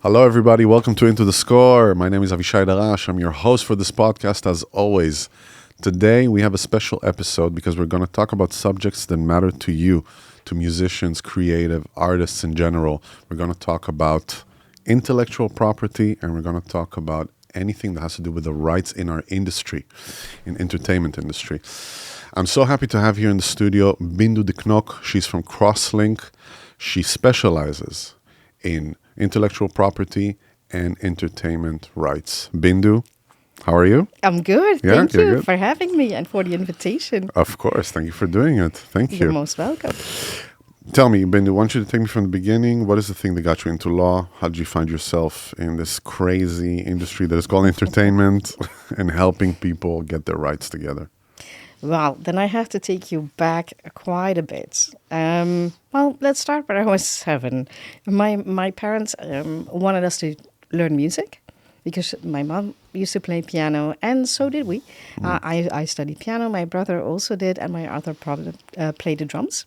Hello, everybody. Welcome to Into the Score. My name is Avishai Darash. I'm your host for this podcast, as always. Today, we have a special episode because we're going to talk about subjects that matter to you, to musicians, creative, artists in general. We're going to talk about intellectual property, and we're going to talk about anything that has to do with the rights in our industry, in entertainment industry. I'm so happy to have here in the studio Bindu de Knok. She's from Crosslink. She specializes in intellectual property and entertainment rights. Bindu, how are you? I'm good. Yeah, Thank you're you good. for having me and for the invitation. Of course. Thank you for doing it. Thank You're you. most welcome. Tell me, Bindu, I want you to take me from the beginning. What is the thing that got you into law? How did you find yourself in this crazy industry that is called entertainment and helping people get their rights together? Well, then I have to take you back quite a bit. Well, let's start when I was 7. My parents wanted us to learn music because my mom used to play piano, and so did we. I studied piano. My brother also did, and my other brother played the drums.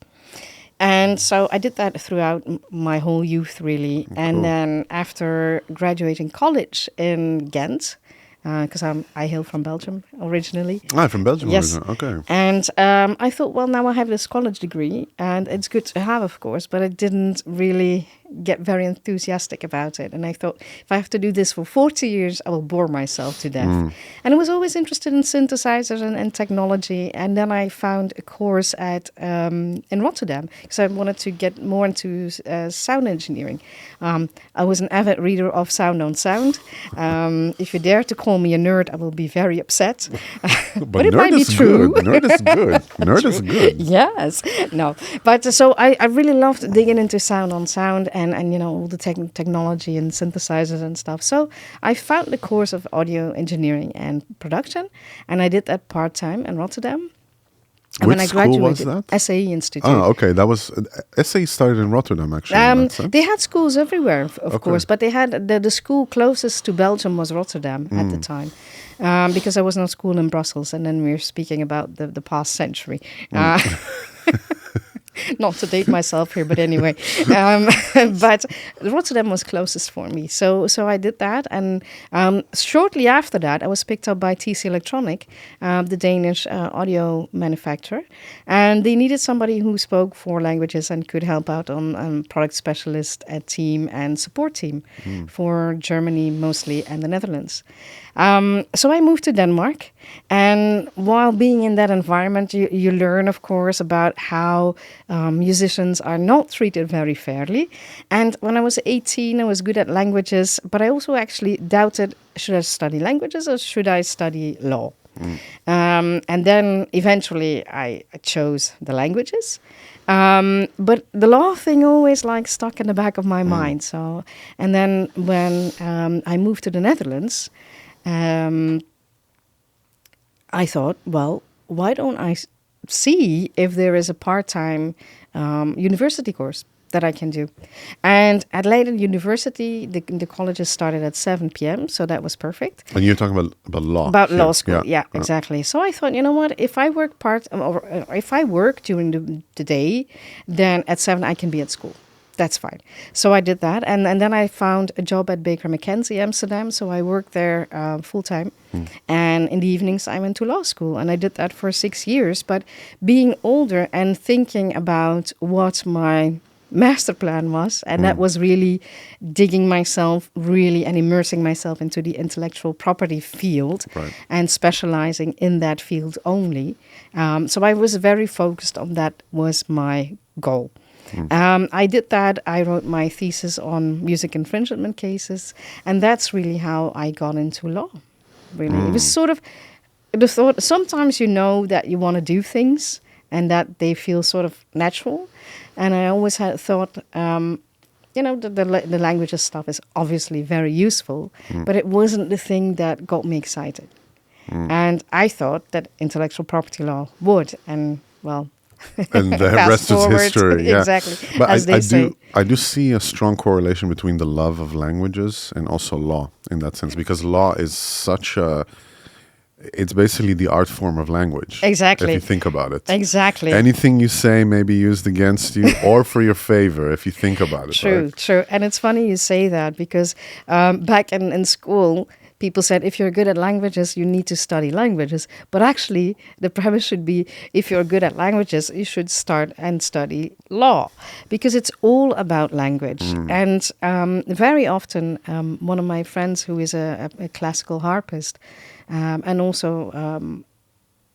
And so I did that throughout my whole youth, really. Cool. And then after graduating college in Ghent, because I hail from Belgium originally. From Belgium. Yes. Okay. And I thought, well, now I have this college degree, and it's good to have, of course, but I didn't really get very enthusiastic about it. And I thought, if I have to do this for 40 years, I will bore myself to death. And I was always interested in synthesizers and technology. And then I found a course in Rotterdam, because I wanted to get more into sound engineering. I was an avid reader of Sound on Sound. If you dare to call me a nerd, I will be very upset. But it might be true. Nerd is good. Nerd is good. Yes. No. But so I really loved digging into Sound on Sound and you know, all the technology and synthesizers and stuff. So I found the course of audio engineering and production, and I did that part-time in Rotterdam. And Which when I school was graduated, that? SAE Institute. Oh, okay. That was SAE started in Rotterdam, actually. in that sense. They had schools everywhere, of Okay. course, but they had the school closest to Belgium was Rotterdam at the time, because there was no school in Brussels, and then we're speaking about the past century. Not to date myself here, but anyway. But Rotterdam was closest for me. So I did that. And shortly after that, I was picked up by TC Electronic, the Danish audio manufacturer. And they needed somebody who spoke 4 languages and could help out on product specialist team and support team for Germany mostly and the Netherlands. So I moved to Denmark. And while being in that environment, you learn, of course, about how musicians are not treated very fairly. And when I was 18, I was good at languages, but I also actually doubted, should I study languages or should I study law? And then eventually I chose the languages. But the law thing always like stuck in the back of my mind. So, and then when I moved to the Netherlands, I thought, well, why don't I see if there is a part-time university course that I can do? And at Leiden University, the colleges started at 7 p.m., so that was perfect. And you're talking about law. About here. law school, yeah, exactly. So I thought, you know what, if I work if I work during the day, then at 7 I can be at school. That's fine. So I did that. And then I found a job at Baker McKenzie, Amsterdam. So I worked there full time. And in the evenings, I went to law school. And I did that for 6 years. But being older and thinking about what my master plan was, and that was really digging myself really and immersing myself into the intellectual property field and specializing in that field only. So I was very focused on that was my goal. I did that. I wrote my thesis on music infringement cases, and that's really how I got into law. Really, it was sort of the thought. Sometimes you know that you want to do things and that they feel sort of natural, and I always had thought, you know, the languages stuff is obviously very useful, but it wasn't the thing that got me excited. And I thought that intellectual property law would, and well. And the Fast rest forward, is history. Yeah. Exactly. But as they say. I do see a strong correlation between the love of languages and also law in that sense, because law is such a it's basically the art form of language. Exactly. If you think about it. Exactly. Anything you say may be used against you or for your favor if you think about it. True, right? true. And it's funny you say that because back in school, people said if you're good at languages, you need to study languages. But actually, the premise should be if you're good at languages, you should start and study law because it's all about language. And very often, one of my friends who is a classical harpist and also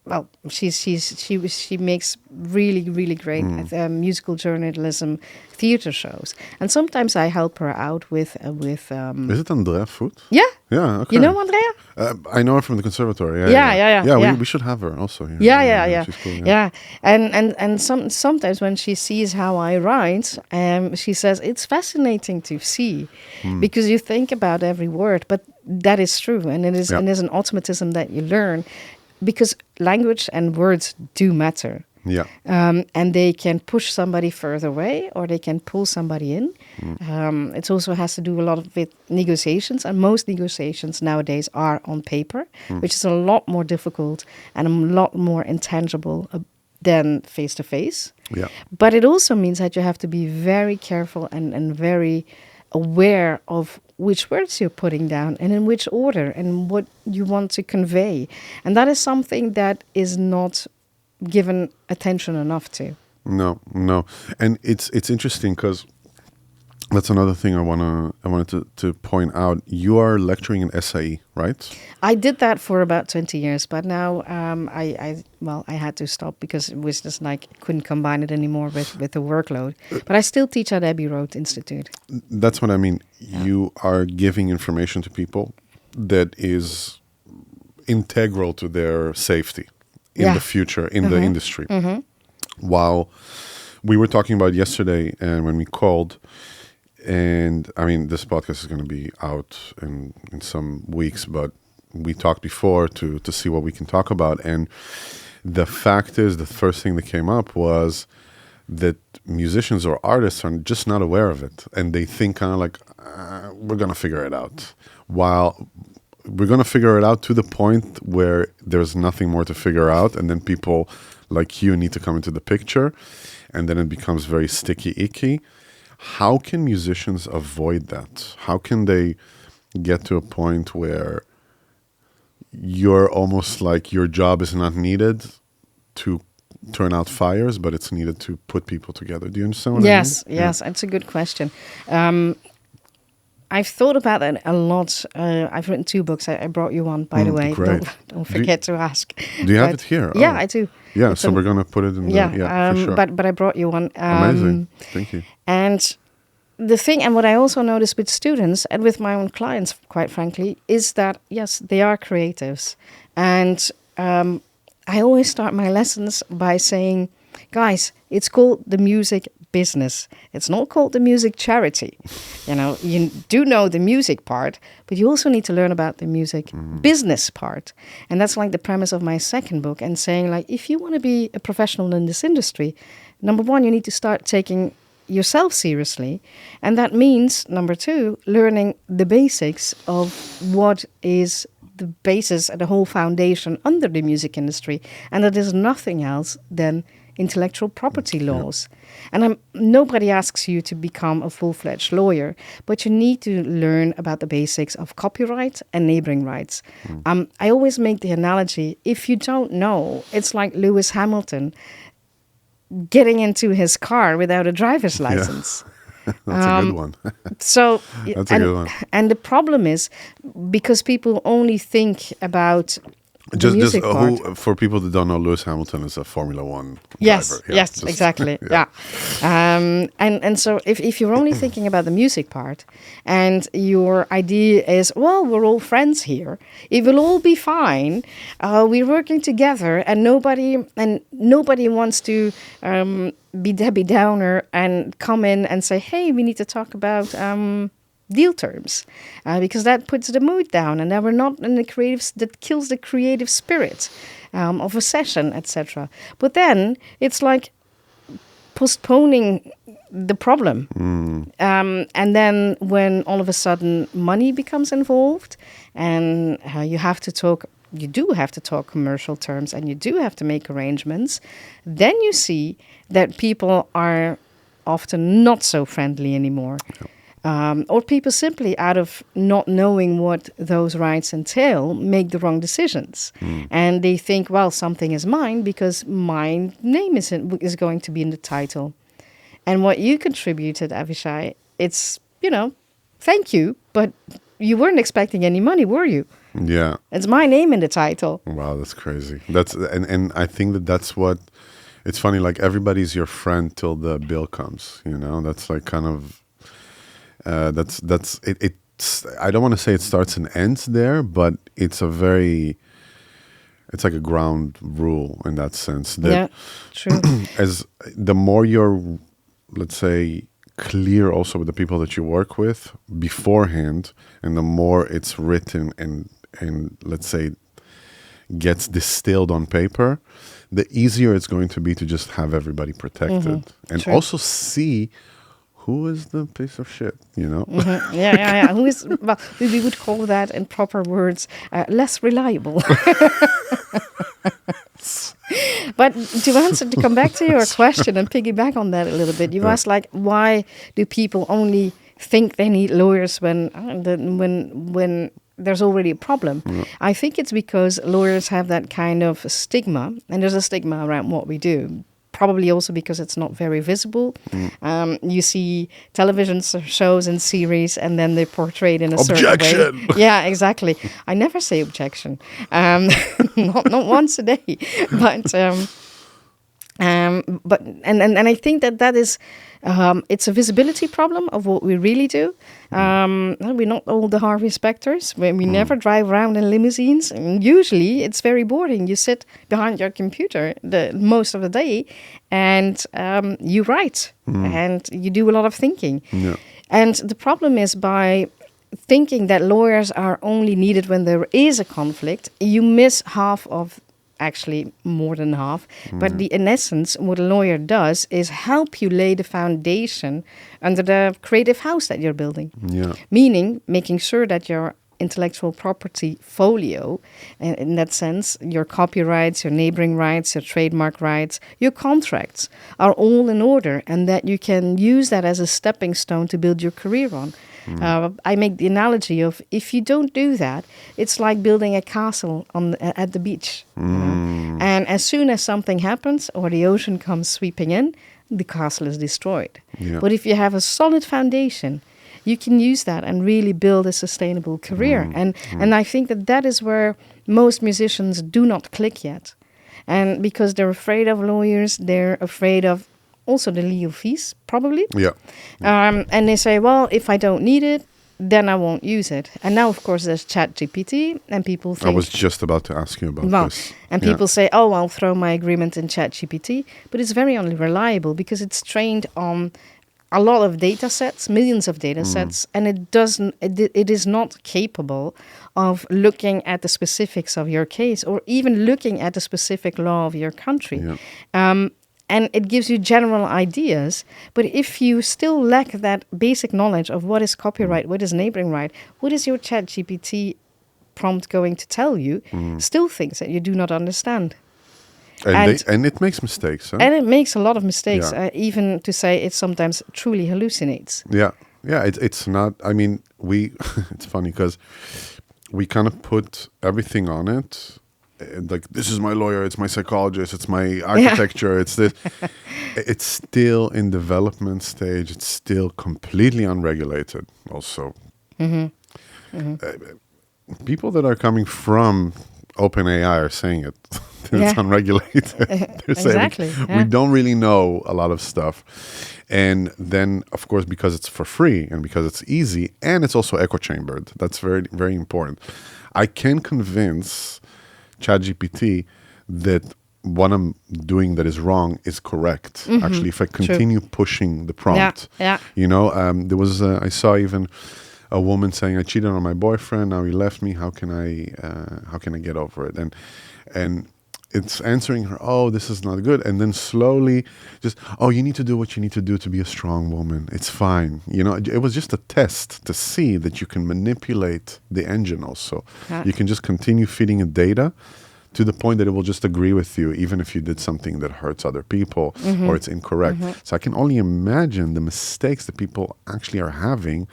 well, she makes really great musical journalism theater shows, and sometimes I help her out with. Is it Andrea Foot? Yeah, Yeah. Okay. you know Andrea? I know her from the conservatory. Yeah. We should have her also here. Yeah. She's cool, Yeah, and sometimes when she sees how I write, she says it's fascinating to see, because you think about every word, but that is true, and it is an automatism that you learn, because language and words do matter. Yeah. And they can push somebody further away or they can pull somebody in. It also has to do a lot with negotiations, and most negotiations nowadays are on paper, which is a lot more difficult and a lot more intangible than face-to-face. Yeah. But it also means that you have to be very careful and very aware of which words you're putting down and in which order and what you want to convey. And that is something that is not given attention enough to. No. And it's interesting because that's another thing I wanted to point out. You are lecturing in SAE, right? I did that for about 20 years, but now I had to stop because it was just like couldn't combine it anymore with the workload. But I still teach at Abbey Road Institute. That's what I mean. Yeah. You are giving information to people that is integral to their safety in the future, in the industry. While we were talking about yesterday and when we called, and I mean, this podcast is going to be out in some weeks, but we talked before to see what we can talk about. And the fact is, the first thing that came up was that musicians or artists are just not aware of it. And they think kind of like, we're going to figure it out. While we're going to figure it out to the point where there's nothing more to figure out. And then people like you need to come into the picture. And then it becomes very sticky, icky. How can musicians avoid that? How can they get to a point where you're almost like your job is not needed to turn out fires, but it's needed to put people together? Do you understand what I mean? Yes, it's a good question. I've thought about that a lot. I've written 2 books. I brought you one, by the way. Great. Don't forget to ask. Do you have it here? Yeah, Oh. I do. Yeah, so we're going to put it in for sure. But I brought you one. Amazing. Thank you. And the thing, and what I also notice with students and with my own clients, quite frankly, is that, yes, they are creatives. And I always start my lessons by saying, guys, it's called the music business. It's not called the music charity. You do know the music part, but you also need to learn about the music business part. And that's like the premise of my second book, and saying, like, if you want to be a professional in this industry, number 1, you need to start taking yourself seriously. And that means, number 2, learning the basics of what is the basis and the whole foundation under the music industry. And that is nothing else than intellectual property laws. And nobody asks you to become a full-fledged lawyer, but you need to learn about the basics of copyright and neighboring rights. I always make the analogy, if you don't know, it's like Lewis Hamilton getting into his car without a driver's license. That's a good one. So That's a good one. And the problem is, because people only think about the music part. For people that don't know, Lewis Hamilton is a Formula One Yes, driver. yes, exactly. Yeah. And so if you're only thinking about the music part, and your idea is, well, we're all friends here, it will all be fine. We're working together, and nobody wants to be Debbie Downer and come in and say, hey, we need to talk about deal terms, because that puts the mood down, and then we're not in the creative, that kills the creative spirit of a session, etc. But then it's like postponing the problem. And then when all of a sudden money becomes involved, and you have to talk you do have to talk commercial terms and you do have to make arrangements, then you see that people are often not so friendly anymore. Or people simply, out of not knowing what those rights entail, make the wrong decisions. And they think, well, something is mine because my name is going to be in the title. And what you contributed, Avishai, it's, thank you, but you weren't expecting any money, were you? Yeah. It's my name in the title. Wow, that's crazy. And I think that's what, it's funny, like everybody's your friend till the bill comes, That's like kind of, it's, I don't want to say it starts and ends there, but it's like a ground rule in that sense. That true. as the more you're, let's say, clear also with the people that you work with beforehand, and the more it's written and let's say gets distilled on paper, the easier it's going to be to just have everybody protected and also see who is the piece of shit, Yeah. Who is, well, we would call that in proper words, less reliable. But to come back to your question and piggyback on that a little bit, you asked, like, why do people only think they need lawyers when there's already a problem? I think it's because lawyers have that kind of stigma, and there's a stigma around what we do. Probably also because it's not very visible. You see television shows and series, and then they're portrayed in a certain way. Yeah, exactly. I never say objection, not once a day. But I think that is it's a visibility problem of what we really do. We're not all the Harvey Specters. We never drive around in limousines. And usually, it's very boring. You sit behind your computer most of the day, and you write, and you do a lot of thinking. Yeah. And the problem is, by thinking that lawyers are only needed when there is a conflict, you miss half of. Actually, more than half. But in essence, what a lawyer does is help you lay the foundation under the creative house that you're building. Yeah. Meaning, making sure that your intellectual property folio, in that sense, your copyrights, your neighboring rights, your trademark rights, your contracts are all in order, and that you can use that as a stepping stone to build your career on. I make the analogy of, if you don't do that, it's like building a castle at the beach. And as soon as something happens or the ocean comes sweeping in, the castle is destroyed. Yeah. But if you have a solid foundation, you can use that and really build a sustainable career. And I think that is where most musicians do not click yet. And because they're afraid of lawyers, they're afraid of also the legal fees, probably. Yeah. And they say, well, if I don't need it, then I won't use it. And now, of course, there's ChatGPT, and people think... I was just about to ask you about this. And people say, oh, I'll throw my agreement in ChatGPT. But it's very unreliable because it's trained on a lot of data sets, millions of data sets, and it is not capable of looking at the specifics of your case or even looking at the specific law of your country. Yeah. And it gives you general ideas, but if you still lack that basic knowledge of what is copyright, what is neighboring right, what is your ChatGPT prompt going to tell you, still things that you do not understand. And it makes mistakes. Huh? And it makes a lot of mistakes, even to say it sometimes truly hallucinates. Yeah, it's not, I mean, it's funny because we kind of put everything on it. Like, this is my lawyer, it's my psychologist, it's my architecture, it's this. It's still in development stage. It's still completely unregulated also. People that are coming from OpenAI are saying it. It's unregulated. They're exactly. saying we don't really know a lot of stuff. And then, of course, because it's for free and because it's easy, and it's also echo chambered. That's very, very important. I can convince ChatGPT that what I'm doing that is wrong is correct. Actually, if I continue pushing the prompt, there was I saw even a woman saying, "I cheated on my boyfriend. Now he left me. How can I get over it?" And it's answering her, oh, this is not good. And then slowly just, oh, you need to do what you need to do to be a strong woman. It's fine. It was just a test to see that you can manipulate the engine also. Yeah. You can just continue feeding it data to the point that it will just agree with you, even if you did something that hurts other people or it's incorrect. So I can only imagine the mistakes that people actually are having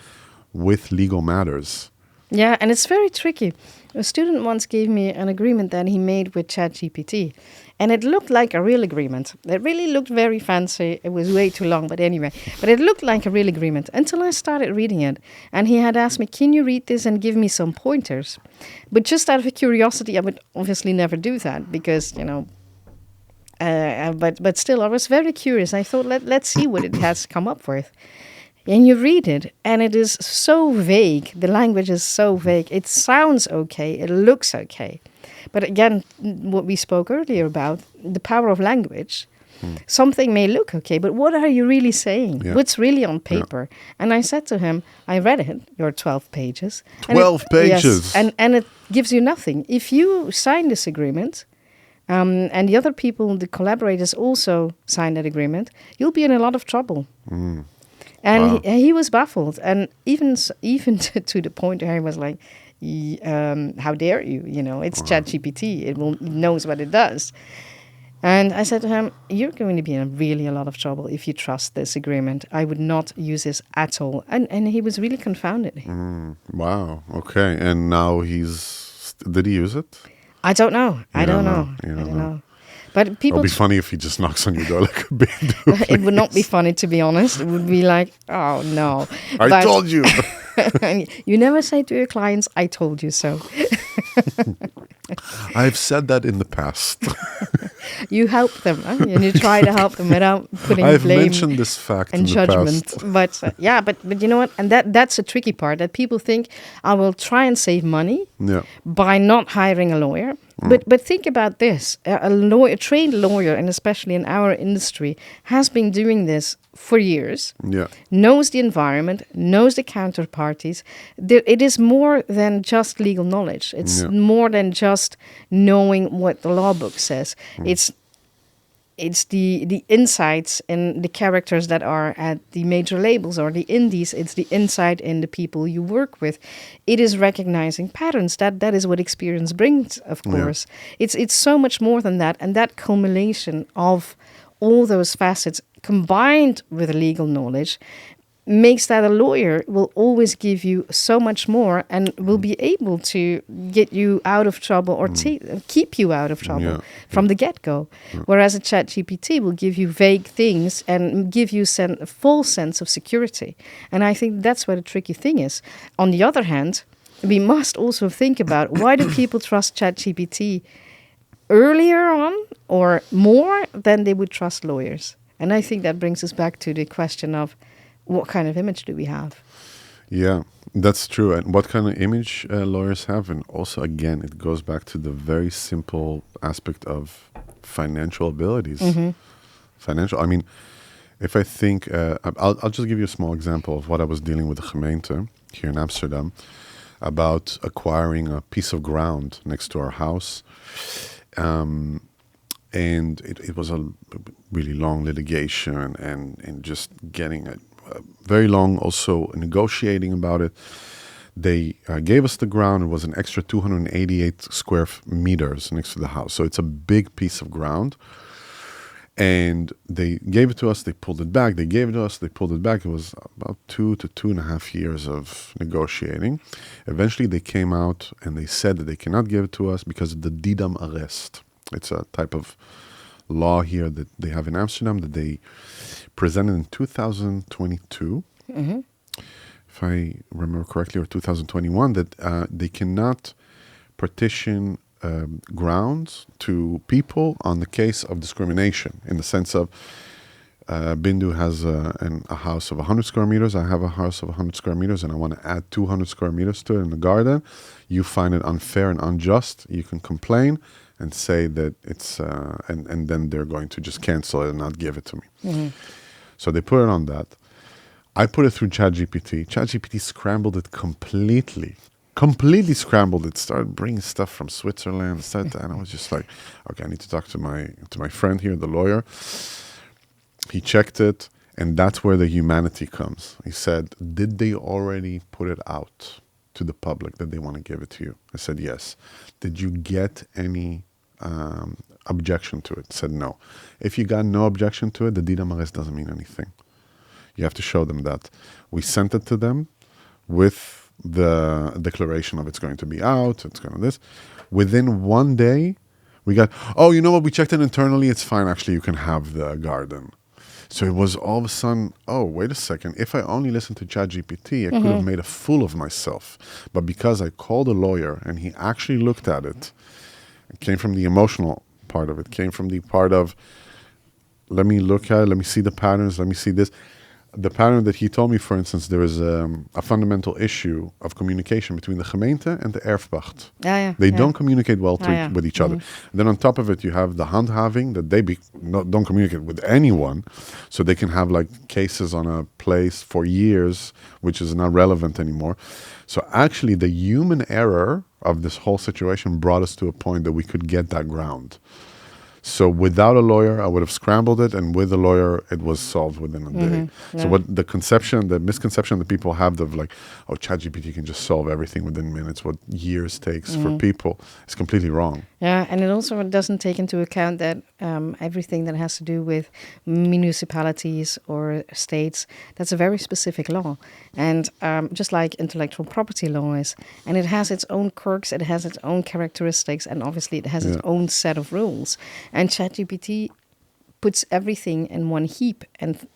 with legal matters. Yeah, and it's very tricky. A student once gave me an agreement that he made with ChatGPT, and it looked like a real agreement. It really looked very fancy. It was way too long, but anyway. But it looked like a real agreement until I started reading it. And he had asked me, can you read this and give me some pointers? But just out of curiosity, I would obviously never do that because, but still, I was very curious. I thought, let's see what it has come up with. And you read it, and it is so vague. The language is so vague. It sounds okay. It looks okay. But again, what we spoke earlier about, the power of language. Something may look okay, but what are you really saying? Yeah. What's really on paper? Yeah. And I said to him, I read it, your 12 pages. 12 pages? Yes, and it gives you nothing. If you sign this agreement, and the other people, the collaborators also sign that agreement, you'll be in a lot of trouble. And Wow. he was baffled, and even to the point where he was like, "How dare you? It's ChatGPT. It knows what it does." And I said to him, "You're going to be in a lot of trouble if you trust this agreement. I would not use this at all." And he was really confounded. Wow. Okay. And now did he use it? I don't know. I don't know. You I don't don't know. know. But people. It'll be funny if he just knocks on your door like a Bindu. It would not be funny, to be honest. It would be like, oh no. I told you. You never say to your clients, I told you so. I've said that in the past. You help them, and you try to help them without putting I've blame mentioned this fact and in judgment. the past. But you know what? And that's a tricky part, that people think, I will try and save money Yeah. by not hiring a lawyer. But think about this. A trained lawyer, and especially in our industry, has been doing this for years, Yeah. knows the environment, knows the counterparties. It is more than just legal knowledge. It's more than just knowing what the law book says. It's the insights in the characters that are at the major labels or the indies. It's the insight in the people you work with. It is recognizing patterns. That is what experience brings, of course. It's so much more than that. And that culmination of all those facets combined with legal knowledge makes that a lawyer will always give you so much more and will be able to get you out of trouble or keep you out of trouble from the get-go. Whereas a ChatGPT will give you vague things and give you a false sense of security. And I think that's where the tricky thing is. On the other hand, we must also think about, why do people trust ChatGPT earlier on or more than they would trust lawyers? And I think that brings us back to the question of, what kind of image do we have? Yeah, that's true. And what kind of image lawyers have. And also, again, it goes back to the very simple aspect of financial abilities. I mean, if I think, I'll just give you a small example of what I was dealing with the gemeente here in Amsterdam about acquiring a piece of ground next to our house. And it was a really long litigation and just getting a very long also negotiating about it. They gave us the ground. It was an extra 288 square meters next to the house. So it's a big piece of ground. And they gave it to us. They pulled it back. They gave it to us. They pulled it back. It was about 2 to 2.5 years of negotiating. Eventually, they came out and they said that they cannot give it to us because of the didam arrest. It's a type of law here that they have in Amsterdam that they presented in 2022, if I remember correctly, or 2021, that they cannot partition grounds to people on the case of discrimination, in the sense of Bindu has a house of 100 square meters. I have a house of 100 square meters, and I want to add 200 square meters to it in the garden. You find it unfair and unjust. You can complain and say that it's, and then they're going to just cancel it and not give it to me. So they put it on that. I put it through ChatGPT. ChatGPT scrambled it completely. completely scrambled it, started bringing stuff from Switzerland, and I was just like, okay, I need to talk to my friend here, the lawyer. He checked it, and that's where the humanity comes. He said, did they already put it out to the public that they want to give it to you? I said, yes. Did you get any objection to it? I said, no. If you got no objection to it, the Dida Mares doesn't mean anything. You have to show them that. We sent it to them with the declaration of it's going to be out, it's going to this. Within one day, we got, oh, you know what? We checked it internally. It's fine. Actually, you can have the garden. So it was all of a sudden, oh, wait a second. If I only listened to ChatGPT, I could have made a fool of myself. But because I called a lawyer and he actually looked at it, it came from the emotional part of it, came from the part of, let me look at it, let me see the patterns, let me see this. The pattern that he told me, for instance, there is a fundamental issue of communication between the gemeente and the erfpacht. They don't communicate well with each other. And then on top of it, you have the handhaving that they don't communicate with anyone. So they can have like cases on a place for years, which is not relevant anymore. So actually the human error of this whole situation brought us to a point that we could get that ground. So without a lawyer, I would have scrambled it, and with a lawyer, it was solved within a day. Yeah. So what the misconception that people have of like, oh, ChatGPT can just solve everything within minutes, what years takes for people, is completely wrong. Yeah, and it also doesn't take into account that everything that has to do with municipalities or states, that's a very specific law. And just like intellectual property law is, and it has its own quirks, it has its own characteristics, and obviously it has its own set of rules. And ChatGPT puts everything in one heap and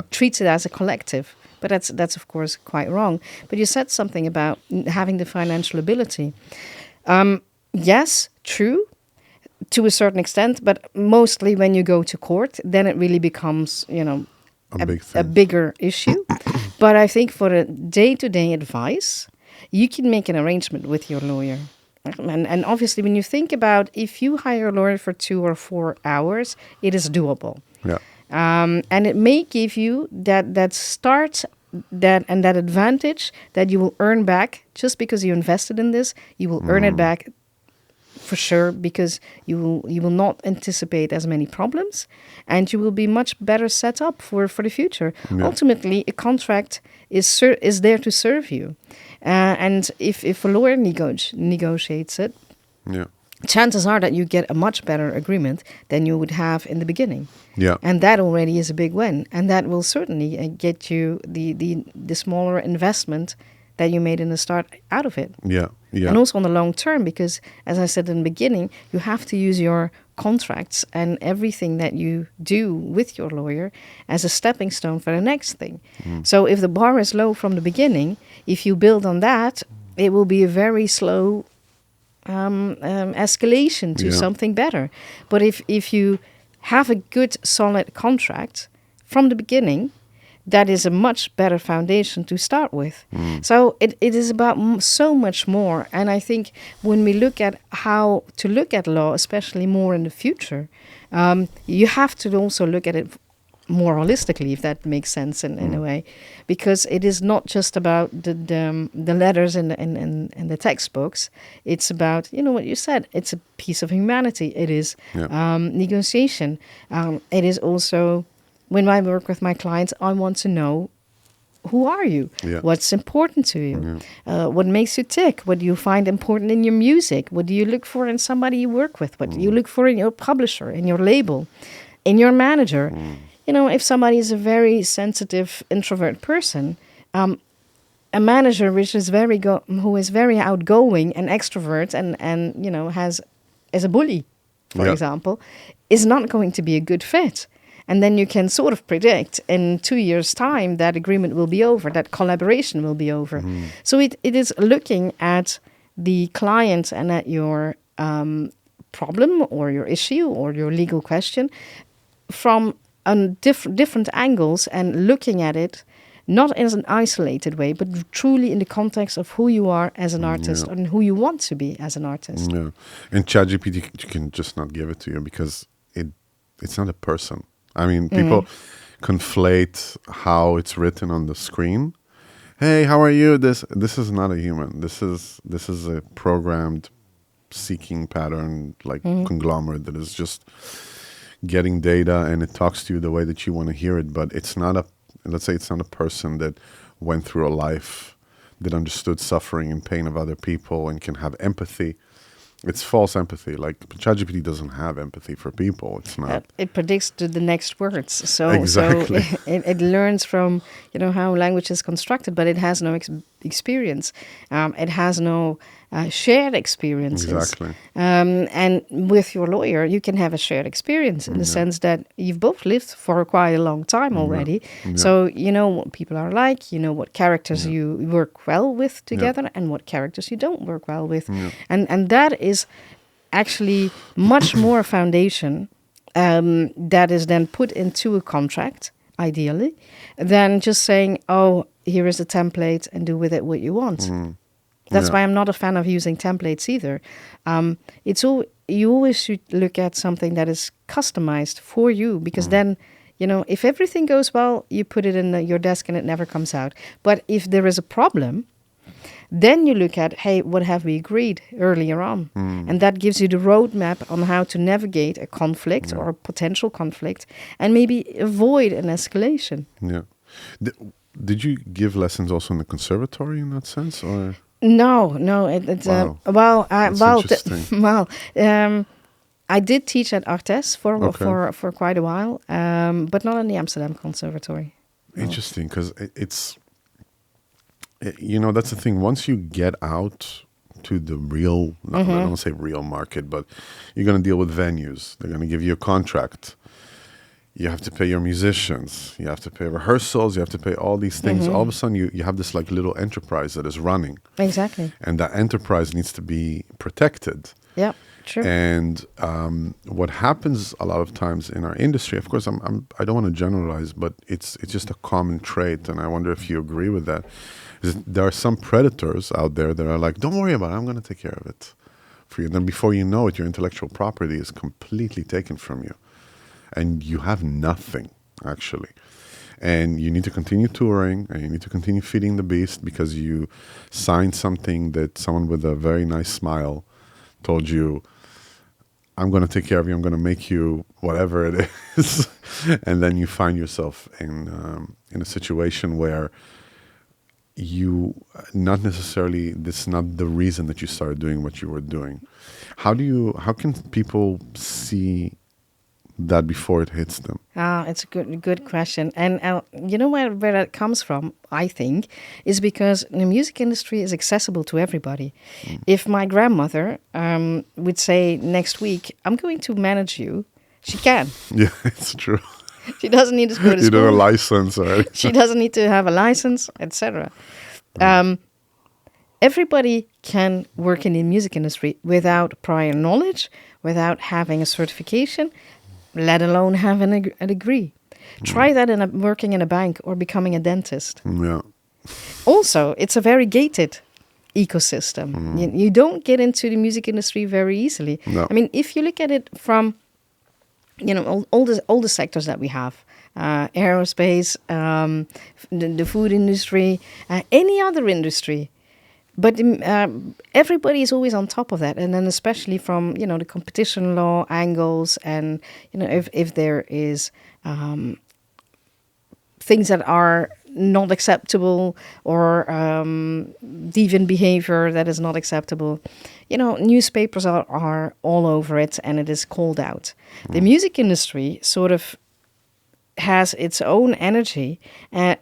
treats it as a collective. But that's of course quite wrong. But you said something about having the financial ability. Yes, true, to a certain extent, but mostly when you go to court, then it really becomes, a bigger issue. But I think for a day-to-day advice, you can make an arrangement with your lawyer. And obviously, when you think about if you hire a lawyer for 2 or 4 hours, it is doable. Yeah. And it may give you that start that advantage that you will earn back just because you invested in this. You will earn it back for sure, because you will not anticipate as many problems, and you will be much better set up for the future. Yeah. Ultimately, a contract is there to serve you, and if a lawyer negotiates it, chances are that you get a much better agreement than you would have in the beginning. Yeah, and that already is a big win, and that will certainly get you the smaller investment that you made in the start out of it. Yeah. And also on the long term, because as I said in the beginning, you have to use your contracts and everything that you do with your lawyer as a stepping stone for the next thing. So if the bar is low from the beginning, if you build on that, it will be a very slow escalation to something better. But if you have a good, solid contract from the beginning, that is a much better foundation to start with. So it is about so much more. And I think when we look at how to look at law, especially more in the future, you have to also look at it more holistically, if that makes sense in a way, because it is not just about the letters and the textbooks. It's about, what you said, it's a piece of humanity. It is negotiation. It is also, when I work with my clients, I want to know, who are you? What's important to you? What makes you tick? What do you find important in your music? What do you look for in somebody you work with? What do you look for in your publisher, in your label, in your manager? If somebody is a very sensitive introvert person, a manager which is who is very outgoing and extrovert and is a bully, for example, is not going to be a good fit. And then you can sort of predict in 2 years' time that agreement will be over, that collaboration will be over. So it is looking at the client and at your problem or your issue or your legal question from different angles and looking at it not as an isolated way, but truly in the context of who you are as an artist and who you want to be as an artist. Yeah. And ChatGPT can just not give it to you because it's not a person. I mean, people conflate how it's written on the screen hey, how are you? This is not a human. This is a programmed seeking pattern, like conglomerate that is just getting data, and it talks to you the way that you want to hear it. But it's not a, let's say, it's not a person that went through a life that understood suffering and pain of other people and can have empathy. It's false empathy. Like ChatGPT doesn't have empathy for people. It's not. It predicts to the next words. Exactly. So it learns from how language is constructed, but it has no experience. It has no shared experiences. Exactly. And with your lawyer, you can have a shared experience in the sense that you've both lived for quite a long time already. Yeah. So you know what people are like, you know what characters you work well with together and what characters you don't work well with. Yeah. And that is actually much more foundation that is then put into a contract, ideally, than just saying, oh, here is a template and do with it what you want. That's why I'm not a fan of using templates either. You always should look at something that is customized for you, because then, if everything goes well, you put it in your desk and it never comes out. But if there is a problem, then you look at, hey, what have we agreed earlier on? And that gives you the roadmap on how to navigate a conflict or a potential conflict and maybe avoid an escalation. Yeah. Did you give lessons also in the conservatory in that sense, or? No, it's Wow. Interesting. I did teach at Artes for quite a while, but not in the Amsterdam Conservatory. No. Interesting, because it's that's the thing. Once you get out to the real, I don't say real market, but you're going to deal with venues. They're going to give you a contract. You have to pay your musicians. You have to pay rehearsals. You have to pay all these things. All of a sudden, you have this like little enterprise that is running. Exactly. And that enterprise needs to be protected. Yeah, true. And what happens a lot of times in our industry, of course, I don't want to generalize, but it's just a common trait, and I wonder if you agree with that. Is there are some predators out there that are like, don't worry about it, I'm going to take care of it for you. And then before you know it, your intellectual property is completely taken from you. And you have nothing, actually. And you need to continue touring, and you need to continue feeding the beast because you signed something that someone with a very nice smile told you, I'm going to take care of you, I'm going to make you whatever it is. And then you find yourself in a situation where this is not the reason that you started doing what you were doing. How can people see that before it hits them? It's a good question. And you know where that comes from, I think, is because the music industry is accessible to everybody. If my grandmother would say next week, I'm going to manage you, she can. Yeah, it's true. She doesn't need to go to school. You don't have a license, right? She doesn't need to have a license, etc. Everybody can work in the music industry without prior knowledge, without having a certification, let alone having a degree. Try that working in a bank or becoming a dentist. Yeah. Also, it's a very gated ecosystem. You don't get into the music industry very easily. No. I mean, if you look at it from, all the sectors that we have, aerospace, the food industry, any other industry. But everybody is always on top of that, and then especially from the competition law angles, and if there is things that are not acceptable or deviant behavior that is not acceptable, newspapers are all over it, and it is called out. The music industry sort of has its own energy, and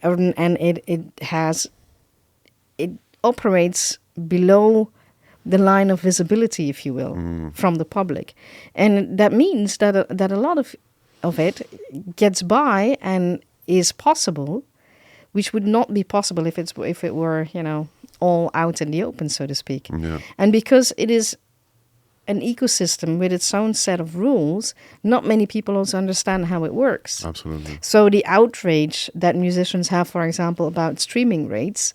it operates below the line of visibility, if you will, from the public. And that means that a lot of it gets by and is possible, which would not be possible if it were, all out in the open, so to speak. Yeah. And because it is an ecosystem with its own set of rules, not many people also understand how it works. Absolutely. So the outrage that musicians have, for example, about streaming rates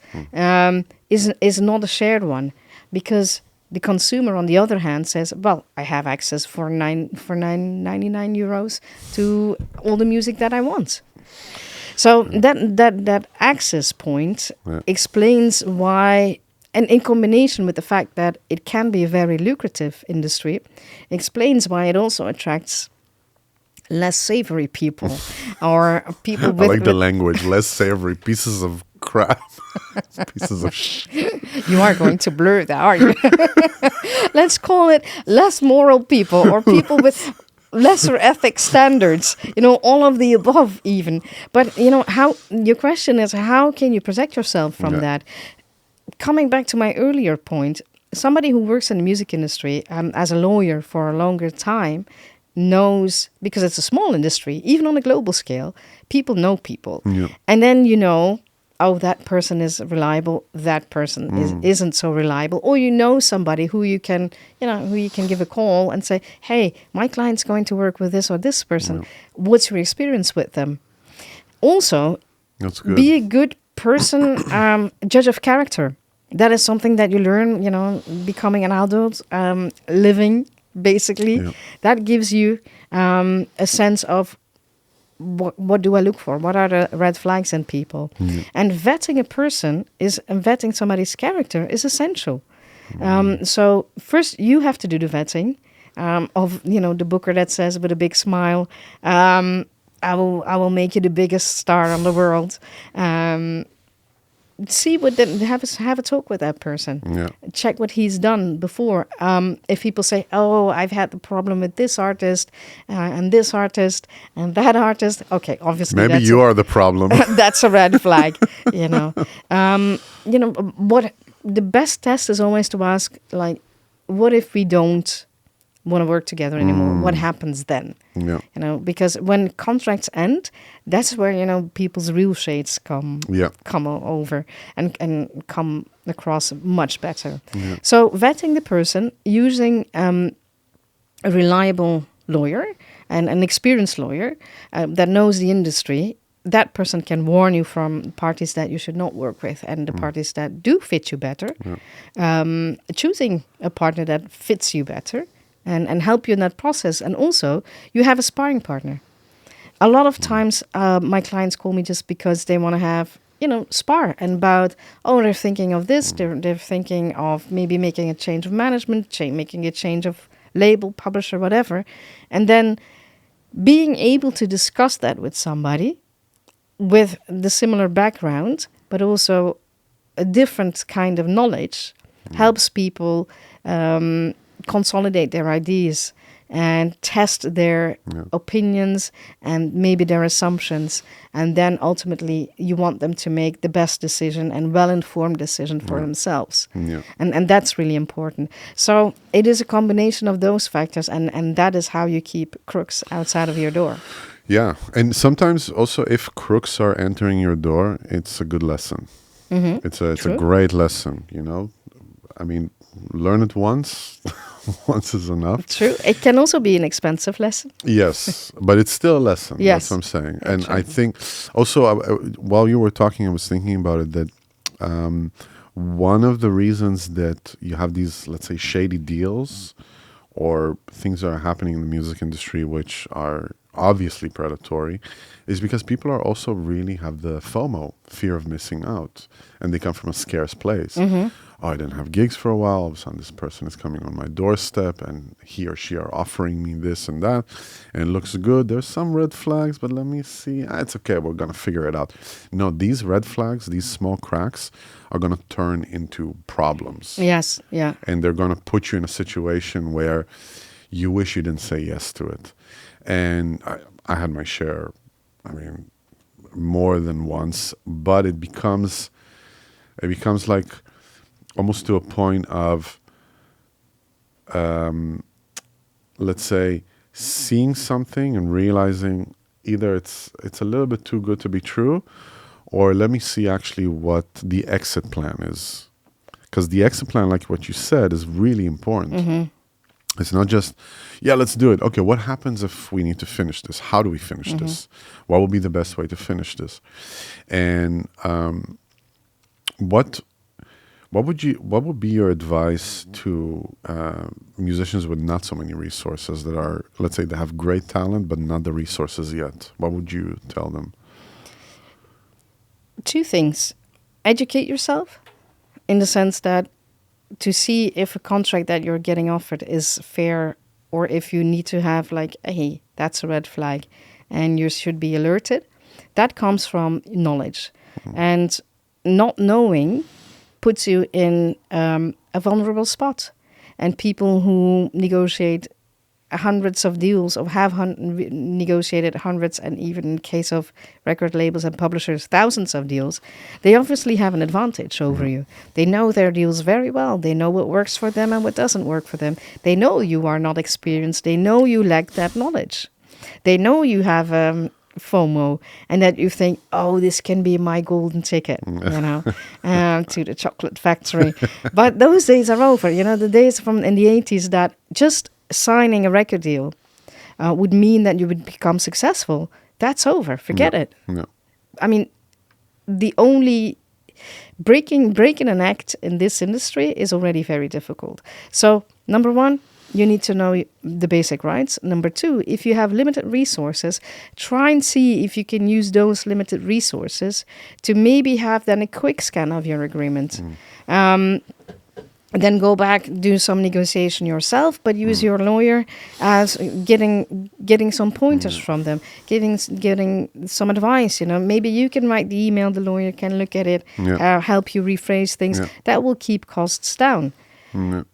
is not a shared one, because the consumer, on the other hand, says, well, I have access for €9.99 to all the music that I want. So that access point explains why, and in combination with the fact that it can be a very lucrative industry, explains why it also attracts less savory people or people with... I like the language, less savory, pieces of crap, pieces of You are going to blur that, are you? Let's call it less moral people, or people with lesser ethic standards, all of the above even. But, how your question is, how can you protect yourself from that? Coming back to my earlier point, somebody who works in the music industry as a lawyer for a longer time knows, because it's a small industry, even on a global scale, people know people. Yeah. And then oh, that person is reliable, that person isn't so reliable. Or somebody who you can give a call and say, hey, my client's going to work with this or this person. Yeah. What's your experience with them? Also, that's good. Be a good person, judge of character. That is something that you learn, becoming an adult, living, basically. Yeah. That gives you a sense of what do I look for? What are the red flags in people? Mm. And vetting somebody's character is essential. So first you have to do the vetting of, the booker that says with a big smile, I will make you the biggest star on the world. See what have a talk with that person. Yeah. Check what he's done before. If people say, "Oh, I've had the problem with this artist and this artist and that artist," okay, obviously maybe you are the problem. That's a red flag. What the best test is always to ask, like, what if we don't want to work together anymore? What happens then? Yeah. Because when contracts end, that's where people's real shades come over and come across much better. Yeah. So vetting the person, using a reliable lawyer and an experienced lawyer that knows the industry. That person can warn you from parties that you should not work with and the parties that do fit you better. Yeah. Choosing a partner that fits you better. And help you in that process. And also, you have a sparring partner. A lot of times, my clients call me just because they want to have, spar. And about, they're thinking of this. They're thinking of maybe making a change of management, making a change of label, publisher, whatever. And then being able to discuss that with somebody with the similar background, but also a different kind of knowledge, helps people consolidate their ideas and test their opinions and maybe their assumptions. And then ultimately you want them to make the best decision and well-informed decision for themselves. Yeah. And that's really important. So it is a combination of those factors, and that is how you keep crooks outside of your door. Yeah. And sometimes also if crooks are entering your door, it's a good lesson. Mm-hmm. It's a great lesson, I mean, learn it once. Once is enough. True. It can also be an expensive lesson. Yes, but it's still a lesson. Yes. That's what I'm saying. And I think also, while you were talking, I was thinking about it, that one of the reasons that you have these, let's say, shady deals or things that are happening in the music industry which are obviously predatory is because people are also really have the FOMO, fear of missing out. And they come from a scarce place. Mm-hmm. I didn't have gigs for a while. All of a sudden, this person is coming on my doorstep and he or she are offering me this and that. And it looks good. There's some red flags, but let me see. It's okay. We're going to figure it out. No, these red flags, these small cracks are going to turn into problems. Yes, yeah. And they're going to put you in a situation where you wish you didn't say yes to it. And I had my share, more than once, but it becomes like almost to a point of, let's say, seeing something and realizing either it's a little bit too good to be true, or let me see actually what the exit plan is. Because the exit plan, like what you said, is really important. Mm-hmm. It's not just, let's do it. Okay, what happens if we need to finish this? How do we finish this? What will be the best way to finish this? And what would be your advice to musicians with not so many resources that are, let's say, they have great talent but not the resources yet? What would you tell them? two things. Educate yourself in the sense that to see if a contract that you're getting offered is fair, or if you need to have like, hey, that's a red flag and you should be alerted. That comes from knowledge. And not knowing puts you in a vulnerable spot. And people who negotiate hundreds of deals, or have negotiated hundreds, and even in case of record labels and publishers, thousands of deals, they obviously have an advantage over you. They know their deals very well. They know what works for them and what doesn't work for them. They know you are not experienced. They know you lack that knowledge. They know you have FOMO, and that you think, oh, this can be my golden ticket, to the chocolate factory. But those days are over. The days from in the 80s that just signing a record deal would mean that you would become successful. That's over. Forget it. No. I mean, the only breaking an act in this industry is already very difficult. So, number one, you need to know the basic rights. Number two, if you have limited resources, try and see if you can use those limited resources to maybe have then a quick scan of your agreement. Then go back, do some negotiation yourself, but use your lawyer as getting some pointers from them, getting some advice. Maybe you can write the email, the lawyer can look at it, help you rephrase things. Yeah. That will keep costs down.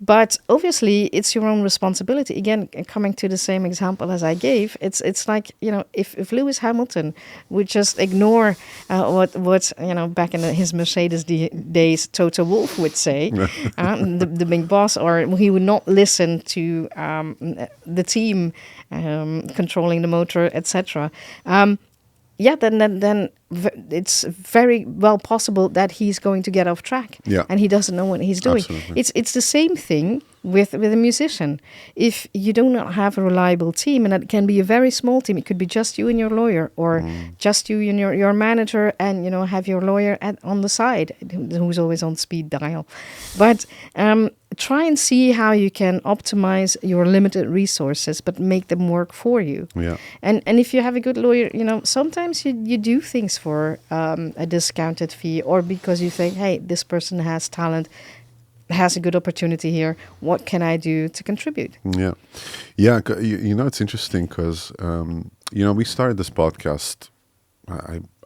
But obviously, it's your own responsibility. Again, coming to the same example as I gave, it's like, if Lewis Hamilton would just ignore what back in his Mercedes days, Toto Wolff would say, the big boss, or he would not listen to the team controlling the motor, etc. Then it's very well possible that he's going to get off track, and he doesn't know what he's doing. Absolutely. It's the same thing with a musician. If you do not have a reliable team, and it can be a very small team, it could be just you and your lawyer, or just you and your manager, and have your lawyer on the side who's always on speed dial. But try and see how you can optimize your limited resources, but make them work for you. Yeah. And if you have a good lawyer, sometimes you do things for a discounted fee, or because you think, hey, this person has talent, has a good opportunity here. What can I do to contribute? Yeah. It's interesting because we started this podcast.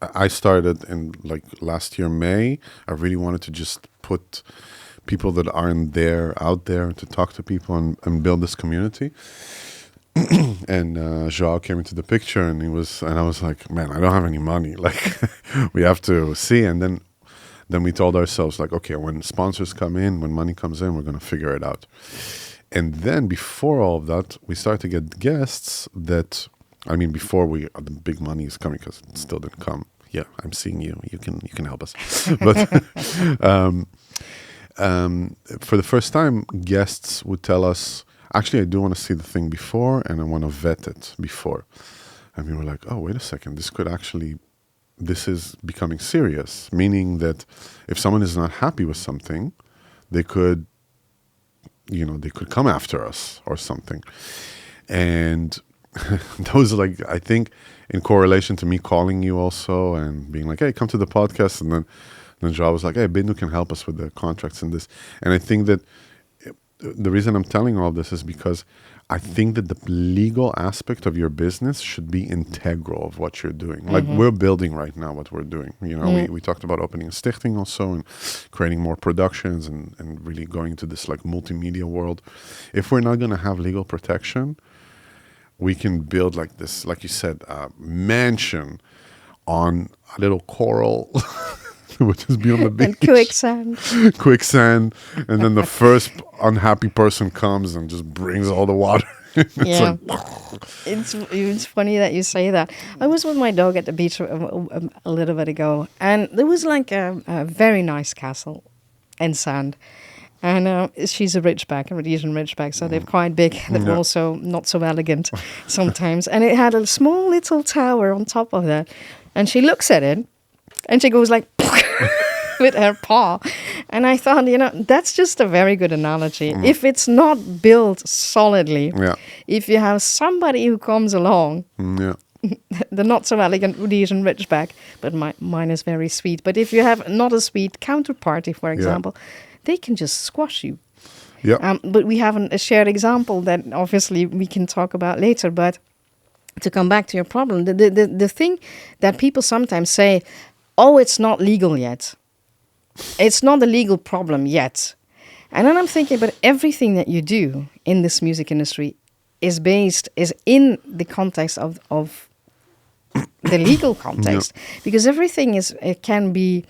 I started in last year May. I really wanted to just put people that aren't out there to talk to people and build this community. And Joao came into the picture, and I was like, man, I don't have any money. We have to see. And then we told ourselves, okay, when sponsors come in, when money comes in, we're going to figure it out. And then before all of that, we started to get guests that, before the big money is coming, because it still didn't come. Yeah, I'm seeing you. You can help us. But for the first time, guests would tell us, actually, I do want to see the thing before, and I want to vet it before. And we were like, oh, wait a second, this is becoming serious, meaning that if someone is not happy with something, they could come after us or something. And those I think in correlation to me calling you also and being like, hey, come to the podcast. And then Joao was like, hey, Bindu can help us with the contracts and this. And I think that the reason I'm telling all this is because I think that the legal aspect of your business should be integral of what you're doing. Like we're building right now what we're doing. We talked about opening a stichting also and creating more productions and really going into this multimedia world. If we're not going to have legal protection, we can build this, like you said, mansion on a little coral. Which is be on the beach. And quicksand. And then the first unhappy person comes and just brings all the water. It's funny that you say that. I was with my dog at the beach a little bit ago, and there was a very nice castle in sand. And she's a Ridgeback, a Rhodesian Ridgeback, so they're quite big. They're also not so elegant sometimes. And it had a small little tower on top of that. And she looks at it, and she goes with her paw. And I thought, that's just a very good analogy. If it's not built solidly, if you have somebody who comes along, the not so elegant Rhodesian Ridgeback, but mine is very sweet. But if you have not a sweet counterparty, for example, they can just squash you. Yeah. But we have a shared example that obviously we can talk about later. But to come back to your problem, the thing that people sometimes say, oh, it's not legal yet. It's not a legal problem yet. And then I'm thinking, but everything that you do in this music industry is in the context of the legal context. Because everything it can be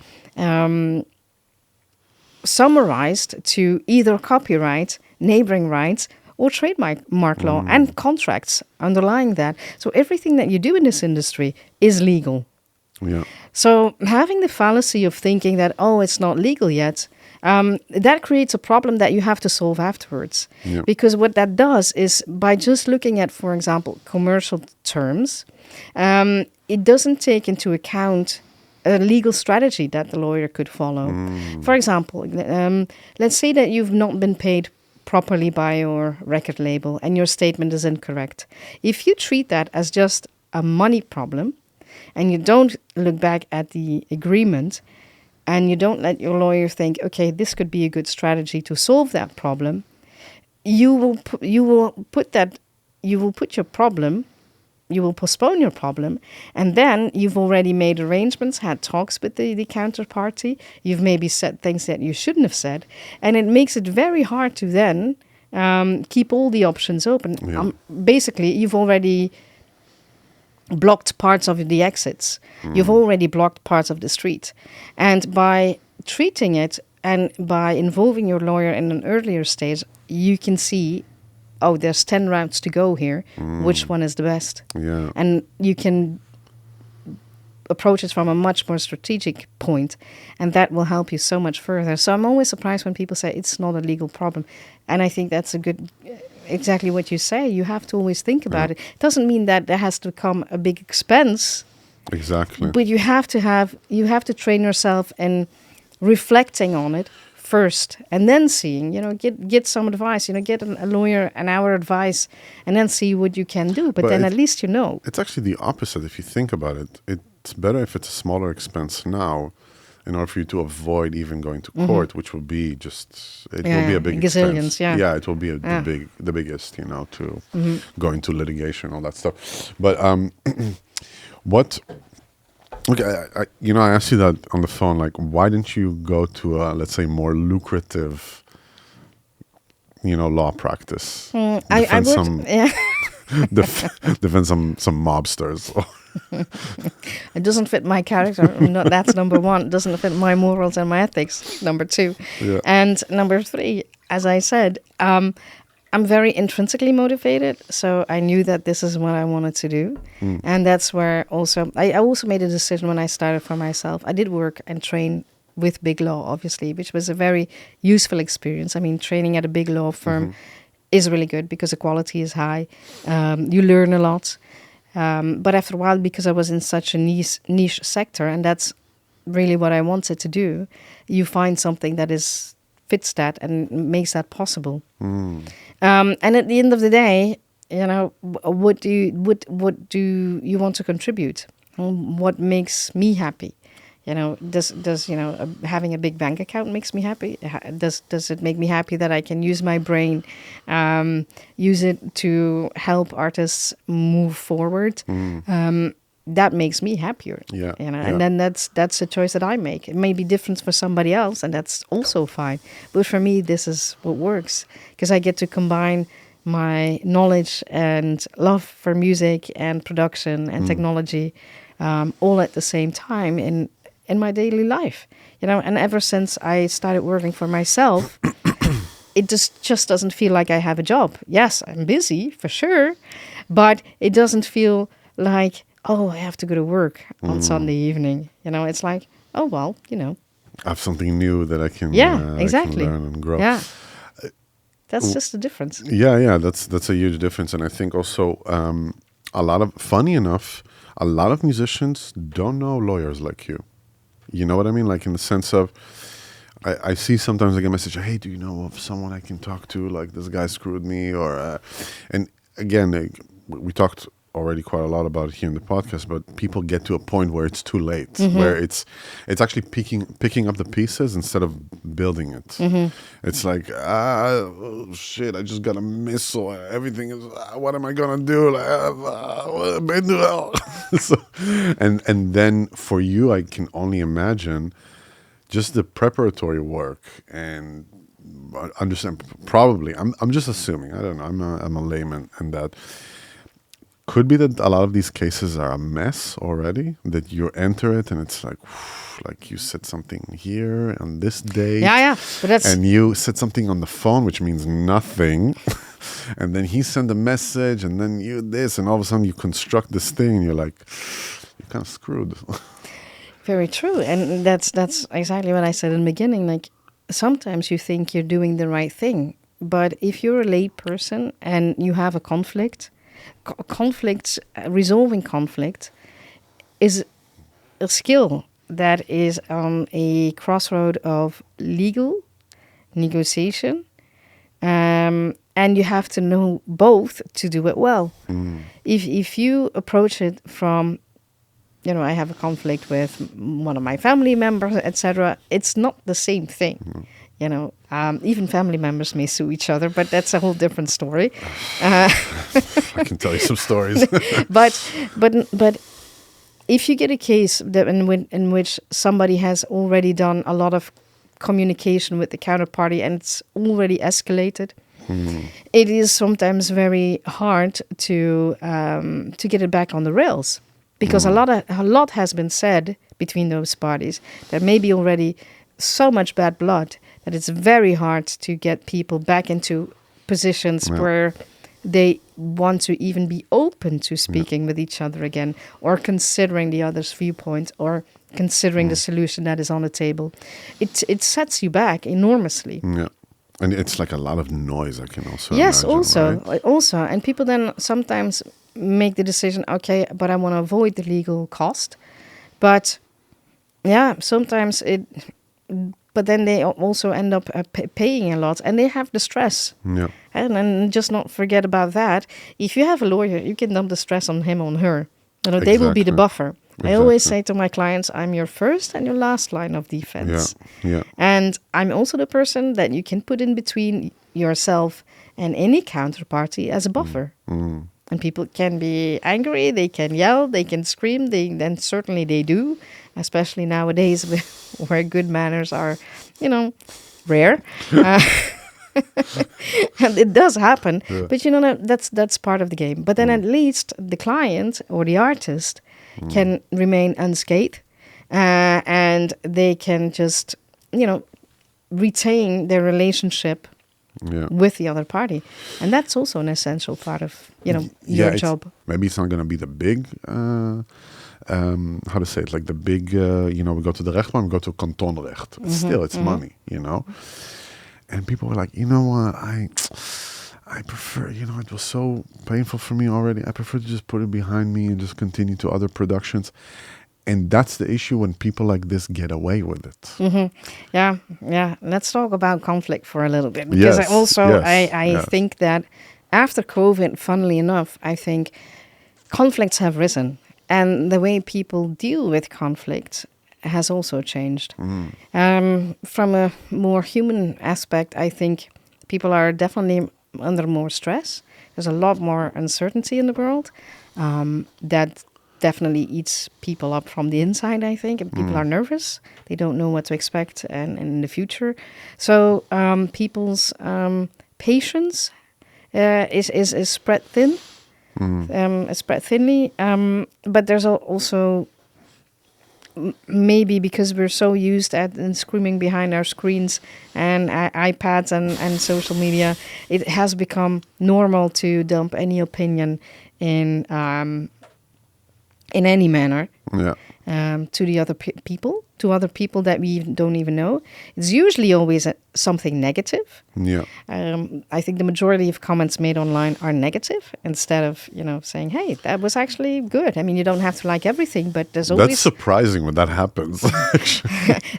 summarized to either copyright, neighboring rights, or trademark law and contracts underlying that. So everything that you do in this industry is legal. Yeah. So having the fallacy of thinking that, oh, it's not legal yet, that creates a problem that you have to solve afterwards. Yeah. Because what that does is, by just looking at, for example, commercial terms, it doesn't take into account a legal strategy that the lawyer could follow. For example, let's say that you've not been paid properly by your record label and your statement is incorrect. If you treat that as just a money problem and you don't look back at the agreement and you don't let your lawyer think, okay, this could be a good strategy to solve that problem, you will postpone your problem, and then you've already made arrangements, had talks with the counterparty, you've maybe said things that you shouldn't have said, and it makes it very hard to then keep all the options open. Yeah. Basically, you've already blocked parts of the exits. You've already blocked parts of the street. And by treating it and by involving your lawyer in an earlier stage, you can see, oh, there's 10 routes to go here. Which one is the best? Yeah. And you can approach it from a much more strategic point, and that will help you so much further. So I'm always surprised when people say it's not a legal problem. And I think that's exactly what you say. You have to always think about it. It doesn't mean that there has to come a big expense. Exactly. But you have to train yourself in reflecting on it first, and then seeing, get some advice, get a lawyer an hour advice, and then see what you can do. But then at least you know. It's actually the opposite if you think about it. It's better if it's a smaller expense now, in order for you to avoid even going to court, which will be will be a big gazillions, expense. Yeah, it will be the biggest, to go into litigation, all that stuff. But what? Okay, I asked you that on the phone. Like, why didn't you go to let's say, more lucrative, law practice? I would. Defend some mobsters. It doesn't fit my character. No, that's number one. It doesn't fit my morals and my ethics. Number two. Yeah. And number three, as I said, I'm very intrinsically motivated. So I knew that this is what I wanted to do. And that's where I also made a decision when I started for myself. I did work and train with big law, obviously, which was a very useful experience. I mean, training at a big law firm is really good because the quality is high. You learn a lot. But after a while, because I was in such a niche sector, and that's really what I wanted to do, you find something that fits that and makes that possible. And at the end of the day, what do you want to contribute? What makes me happy? Does having a big bank account makes me happy? Does it make me happy that I can use my brain, use it to help artists move forward? That makes me happier. And then that's a choice that I make. It may be different for somebody else, and that's also fine. But for me, this is what works, because I get to combine my knowledge and love for music and production and technology all at the same time in my daily life, and ever since I started working for myself, it just doesn't feel like I have a job. Yes, I'm busy for sure, but it doesn't feel like, oh, I have to go to work on Sunday evening. It's like, oh, well, I have something new that I can exactly. I can learn and grow. Yeah, that's just the difference. Yeah, that's a huge difference. And I think also funny enough, a lot of musicians don't know lawyers like you. You know what I mean? Like, in the sense of, I see sometimes I get a message, hey, do you know of someone I can talk to? Like, this guy screwed me, or and again, we talked already quite a lot about it here in the podcast, but people get to a point where it's too late, where it's actually picking up the pieces instead of building it. It's like, oh, shit, I just got a missile. Everything is, what am I gonna do? Like, Bindu. So, and then for you, I can only imagine just the preparatory work and understand. Probably, I'm just assuming. I don't know. I'm a layman, and that could be that a lot of these cases are a mess already. That you enter it and it's like you said something here on this date. Yeah. But that's and you said something on the phone, which means nothing. And then he sent a message, and then you this, and all of a sudden you construct this thing, and you're like, you're kind of screwed. very true. And that's exactly what I said in the beginning. Like, sometimes you think you're doing the right thing, but if you're a lay person and you have a conflict, resolving conflict is a skill that is on a crossroad of legal negotiation, and you have to know both to do it well. If you approach it from, I have a conflict with one of my family members, etc., it's not the same thing. Even family members may sue each other, but that's a whole different story. I can tell you some stories. But if you get a case that in which somebody has already done a lot of communication with the counterparty and it's already escalated, it is sometimes very hard to get it back on the rails, because a lot has been said between those parties. There may be already so much bad blood that it's very hard to get people back into positions where they want to even be open to speaking with each other again, or considering the other's viewpoint, or considering the solution that is on the table. It sets you back enormously. Yeah. And it's like a lot of noise, I can also yes, imagine, right? also. And people then sometimes make the decision, okay, but I want to avoid the legal cost. But yeah, sometimes but then they also end up paying a lot, and they have the stress. Yeah. And just not forget about that. If you have a lawyer, you can dump the stress on him or on her. They will be the buffer. Exactly. I always say to my clients, I'm your first and your last line of defense. Yeah. And I'm also the person that you can put in between yourself and any counterparty as a buffer. And people can be angry, they can yell, they can scream, then certainly they do, especially nowadays where good manners are, rare. And it does happen, but that's part of the game. But then at least the client or the artist can remain unscathed, and they can just, retain their relationship with the other party. And that's also an essential part of, your job. Maybe it's not going to be the big, how to say it, like the big, we go to the rechtbank, we go to kantonrecht. But still, it's money, And people were like, you know what, I prefer, it was so painful for me already. I prefer to just put it behind me and just continue to other productions. And that's the issue when people like this get away with it. Yeah. Let's talk about conflict for a little bit. Because I think that after COVID, funnily enough, I think conflicts have risen. And the way people deal with conflict has also changed. From a more human aspect, I think people are definitely under more stress. There's a lot more uncertainty in the world that definitely eats people up from the inside, I think. And people are nervous. They don't know what to expect in the future. So people's patience is spread thin. It's spread thinly. But there's also maybe because we're so used at and screaming behind our screens and iPads and social media, it has become normal to dump any opinion in any manner to the other people, to other people that we don't even know. It's usually always something negative. I think the majority of comments made online are negative instead of, saying, hey, that was actually good. I mean, you don't have to like everything, but there's always... That's surprising when that happens.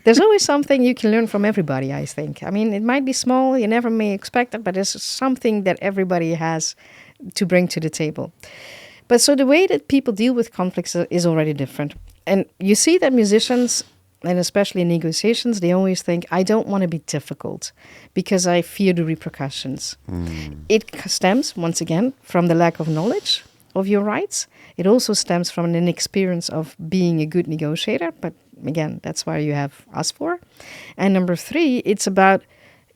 There's always something you can learn from everybody, I think. I mean, it might be small, you never may expect it, but there's something that everybody has to bring to the table. But so the way that people deal with conflicts is already different. And you see that musicians, and especially in negotiations, they always think, I don't want to be difficult because I fear the repercussions. It stems, once again, from the lack of knowledge of your rights. It also stems from an inexperience of being a good negotiator. But again, that's why you have us for. And number 3, it's about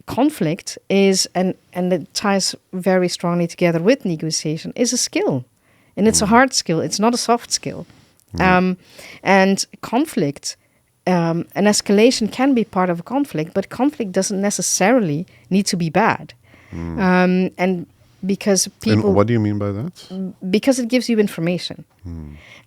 conflict is, and it ties very strongly together with negotiation, is a skill. And it's a hard skill. It's not a soft skill. And conflict, an escalation can be part of a conflict, but conflict doesn't necessarily need to be bad. And because people... And what do you mean by that? Because it gives you information.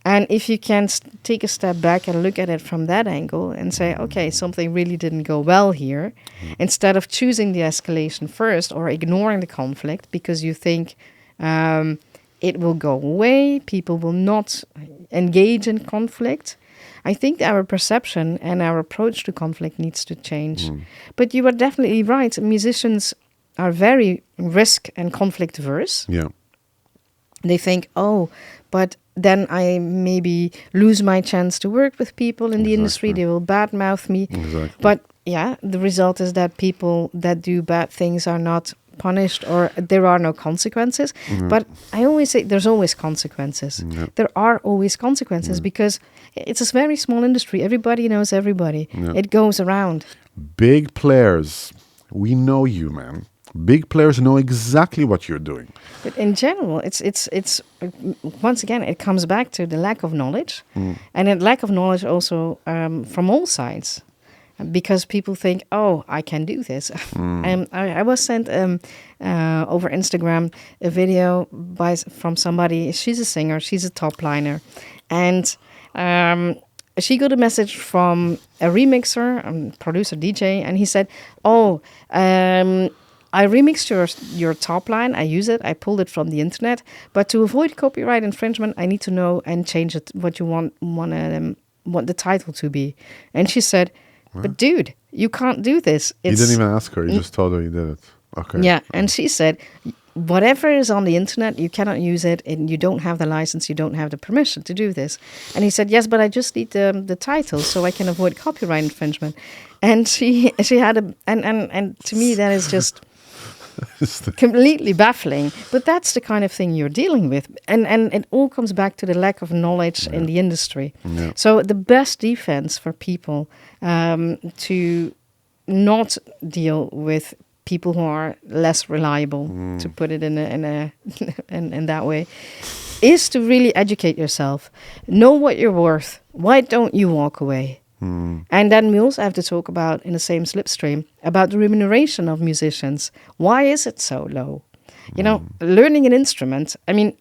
And if you can take a step back and look at it from that angle and say, okay, something really didn't go well here, instead of choosing the escalation first or ignoring the conflict because you think it will go away, people will not engage in conflict, I think our perception and our approach to conflict needs to change. But you are definitely right. Musicians are very risk and conflict averse. Yeah. They think, oh, but then I maybe lose my chance to work with people in the industry. They will badmouth me. But yeah, the result is that people that do bad things are not punished or there are no consequences. But I always say there's always consequences. There are always consequences because it's a very small industry. Everybody knows everybody. It goes around. Big players, we know you, man. Big players know exactly what you're doing. But in general, it's once again, it comes back to the lack of knowledge. And a lack of knowledge also from all sides. Because people think, oh, I can do this. I was sent over Instagram a video from somebody. She's a singer. She's a top liner. And she got a message from a remixer, producer, DJ. And he said, oh, I remixed your top line. I use it. I pulled it from the internet. But to avoid copyright infringement, I need to know and change it what you want the title to be. And she said, but dude, you can't do this. He didn't even ask her. He just told her he did it. Okay. Yeah, and she said, whatever is on the internet, you cannot use it, and you don't have the license, you don't have the permission to do this. And he said, yes, but I just need the title so I can avoid copyright infringement. And she had and to me that is just completely baffling. But that's the kind of thing you're dealing with. And it all comes back to the lack of knowledge in the industry. Yeah. So the best defense for people to not deal with people who are less reliable, to put it in that way, is to really educate yourself. Know what you're worth. Why don't you walk away? And then we also have to talk about, in the same slipstream, about the remuneration of musicians. Why is it so low? You know, learning an instrument. I mean,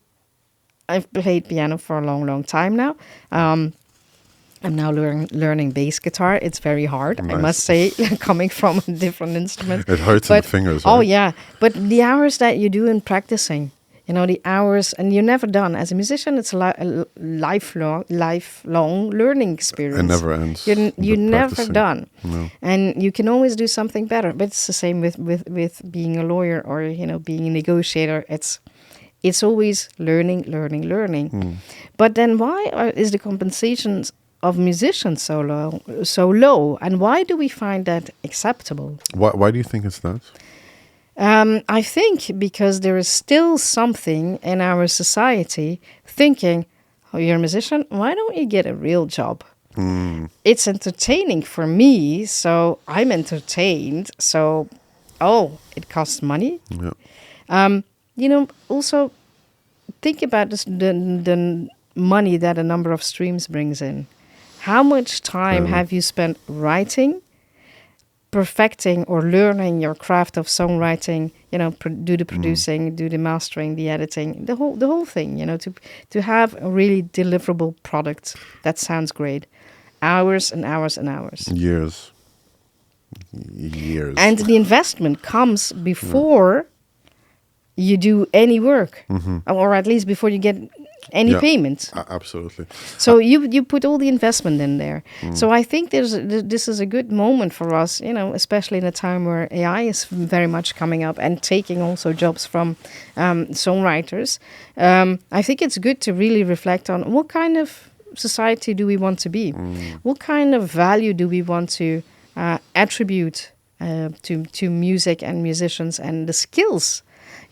I've played piano for a long, long time now. I'm now learning bass guitar. It's very hard, nice. I must say, coming from a different instrument. It hurts in the fingers, right? Oh, yeah. But the hours that you do in practicing, you know, the hours, and you're never done. As a musician, it's a lifelong learning experience. It never ends. You're never done. No. And you can always do something better. But it's the same with being a lawyer or, you know, being a negotiator. It's always learning. But then why is the compensations of musicians so low? And why do we find that acceptable? Why do you think it's that? I think because there is still something in our society thinking, oh, you're a musician, why don't you get a real job? It's entertaining for me, so I'm entertained. So, it costs money. Yeah. You know, also think about the money that a number of streams brings in. How much time have you spent writing, perfecting or learning your craft of songwriting, you know, do the producing, do the mastering, the editing, the whole thing, you know, to have a really deliverable product that sounds great. Hours and hours and hours. Years. And the investment comes before you do any work, or at least before you get any payment. Absolutely. So you put all the investment in there. So I think this is a good moment for us, especially in a time where AI is very much coming up and taking also jobs from songwriters. I think it's good to really reflect on what kind of society do we want to be? What kind of value do we want to attribute to music and musicians and the skills?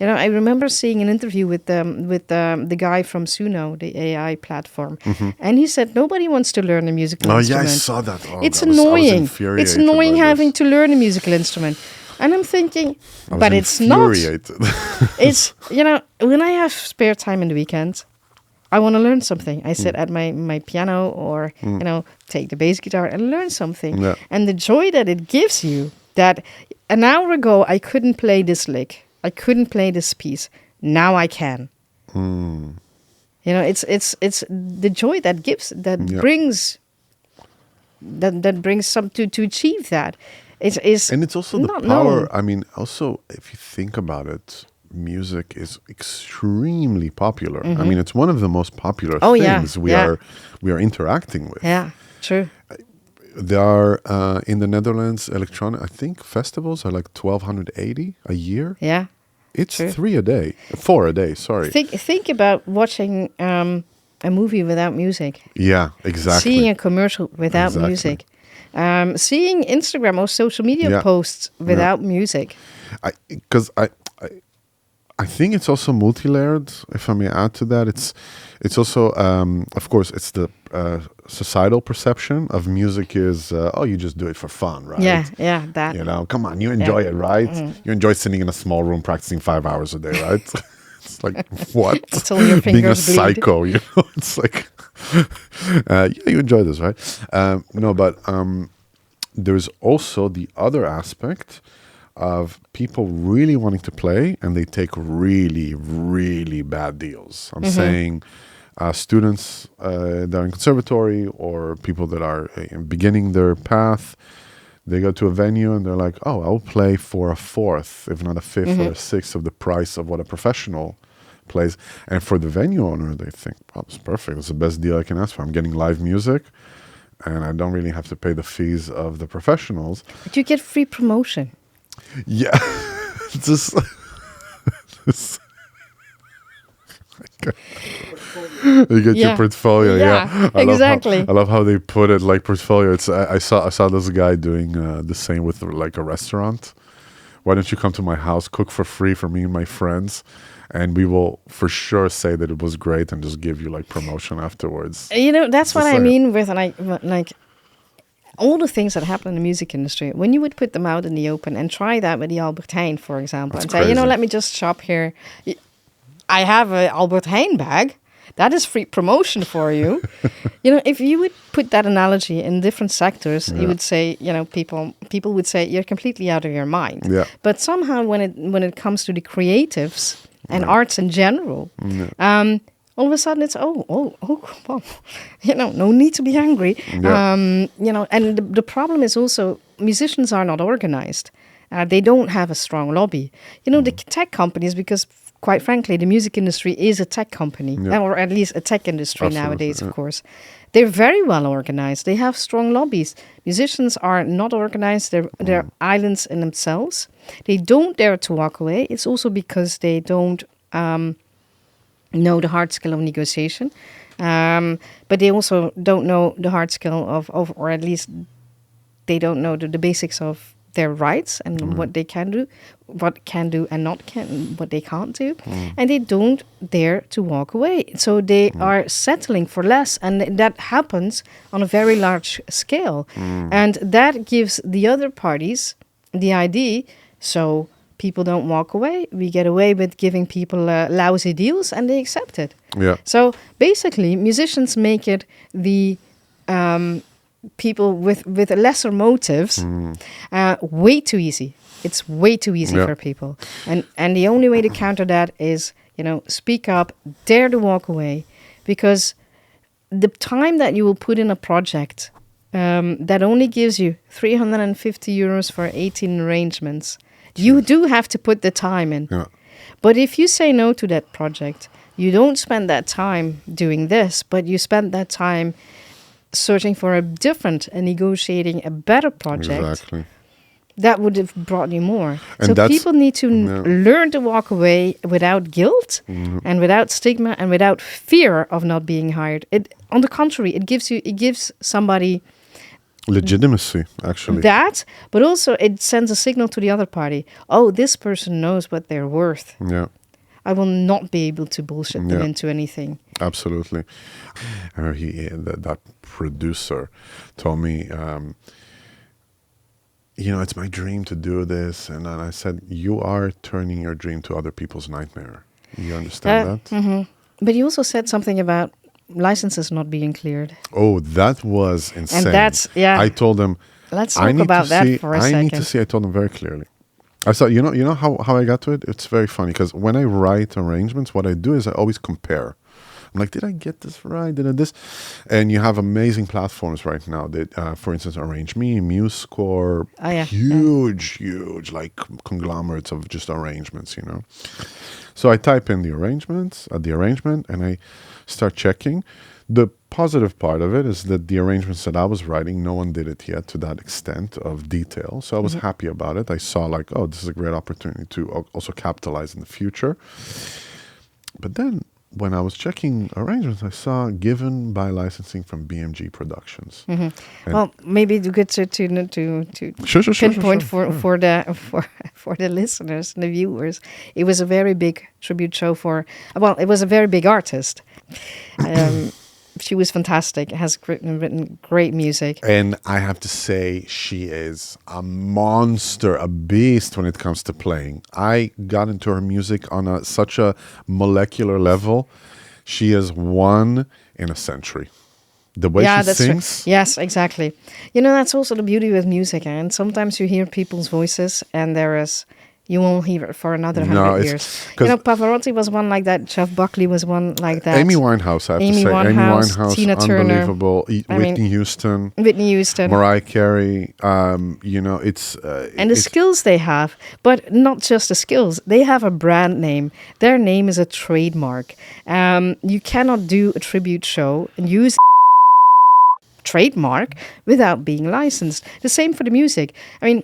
I remember seeing an interview with the guy from Suno, the AI platform, and he said nobody wants to learn a musical instrument. I saw that. It's I was annoying. infuriated It's annoying by having this. to learn a musical instrument. And I'm thinking, I was but it's not. infuriated. It's, when I have spare time in the weekend, I want to learn something. I sit at my piano or, take the bass guitar and learn something. Yeah. And the joy that it gives you, that an hour ago I couldn't play this lick. I couldn't play this piece. Now I can. It's the joy that gives, that brings, that brings some to achieve that. And it's also the not power. known. I mean, also, if you think about it, music is extremely popular. I mean, it's one of the most popular things we are interacting with. Yeah, true. There are in the Netherlands I think festivals are like 1,280 a year. Yeah. It's true. 4 a day. Sorry. Think about watching a movie without music. Yeah, exactly. Seeing a commercial without music. Seeing Instagram or social media posts without music. Because I think it's also multi-layered. If I may add to that, it's also of course it's the societal perception of music is you just do it for fun, right? Yeah, that. Come on, you enjoy it, right? You enjoy sitting in a small room practicing 5 hours a day, right? It's like what? Until your Being a fingers bleed. psycho, it's like you enjoy this, right? No, but there's also the other aspect of people really wanting to play and they take really, really bad deals. I'm saying students that are in conservatory or people that are beginning their path, they go to a venue and they're like, oh, I'll play for a fourth, if not a fifth or a sixth of the price of what a professional plays. And for the venue owner, they think, oh, it's perfect. It's the best deal I can ask for. I'm getting live music and I don't really have to pay the fees of the professionals. But you get free promotion. Yeah. You get your portfolio. Yeah, exactly. I love how they put it like portfolio. It's I saw this guy doing the same with like a restaurant. Why don't you come to my house, cook for free for me and my friends, and we will for sure say that it was great and just give you like promotion afterwards. That's what I mean with like all the things that happen in the music industry. When you would put them out in the open and try that with the Albert Heijn, for example, and say, let me just shop here. I have an Albert Heijn bag. That is free promotion for you. If you would put that analogy in different sectors, you would say, people would say you're completely out of your mind. Yeah. But somehow when it comes to the creatives and arts in general, all of a sudden it's well, no need to be angry. Yeah. And the problem is also musicians are not organized. They don't have a strong lobby. The tech companies, because quite frankly, the music industry is a tech company, or at least a tech industry nowadays, of course. They're very well organized. They have strong lobbies. Musicians are not organized. They're islands in themselves. They don't dare to walk away. It's also because they don't know the hard skill of negotiation. But they also don't know the hard skill of or at least they don't know the basics of their rights and what they can do, what can do and what they can't do. And they don't dare to walk away. So they are settling for less. And that happens on a very large scale. And that gives the other parties the idea, so people don't walk away. We get away with giving people lousy deals and they accept it. Yeah. So basically, musicians make it the people with lesser motives way too easy. It's way too easy for people. And the only way to counter that is, speak up, dare to walk away. Because the time that you will put in a project that only gives you 350 euros for 18 arrangements, you do have to put the time in. Yeah. But if you say no to that project, you don't spend that time doing this, but you spend that time searching for a different and negotiating a better project. Exactly. That would have brought you more. And so that's- people need to yeah. learn to walk away without guilt and without stigma and without fear of not being hired. On the contrary, it gives somebody Legitimacy, actually. that, but also it sends a signal to the other party. Oh, this person knows what they're worth. Yeah. I will not be able to bullshit them Yeah. into anything. Absolutely. That producer told me, it's my dream to do this. And then I said, you are turning your dream to other people's nightmare. You understand that? But you also said something about licenses not being cleared. Oh, that was insane. And that's, yeah. I told them, Let's I talk need about to that see, for a I second. need to see. I told them very clearly. I said, you know how I got to it? It's very funny because when I write arrangements, what I do is I always compare. I'm like, did I get this right? Did I this? And you have amazing platforms right now that, for instance, Arrange Me, MuseScore, Oh, yeah. huge, like conglomerates of just arrangements, So I type in the arrangements, the arrangement, and I start checking. The positive part of it is that the arrangements that I was writing, no one did it yet to that extent of detail. So I was happy about it. I saw like, oh, this is a great opportunity to also capitalize in the future. But then when I was checking arrangements, I saw given by licensing from BMG Productions. And Well, maybe to get to Sure, pinpoint sure. for the listeners and the viewers, it was a very big tribute show it was a very big artist. She was fantastic. Has written great music. And I have to say, she is a monster, a beast when it comes to playing. I got into her music on such a molecular level. She is one in a century. The way she that's sings. true. Yes, exactly. That's also the beauty with music. And sometimes you hear people's voices and you won't hear it for another 100 years. 'cause Pavarotti was one like that. Jeff Buckley was one like that. Amy Winehouse, I have Amy to say. Amy Winehouse, Winehouse, Tina Turner. unbelievable. Whitney Houston, Houston. Mariah Carey. It's And the skills they have, but not just the skills. They have a brand name. Their name is a trademark. You cannot do a tribute show and use trademark without being licensed. The same for the music. I mean,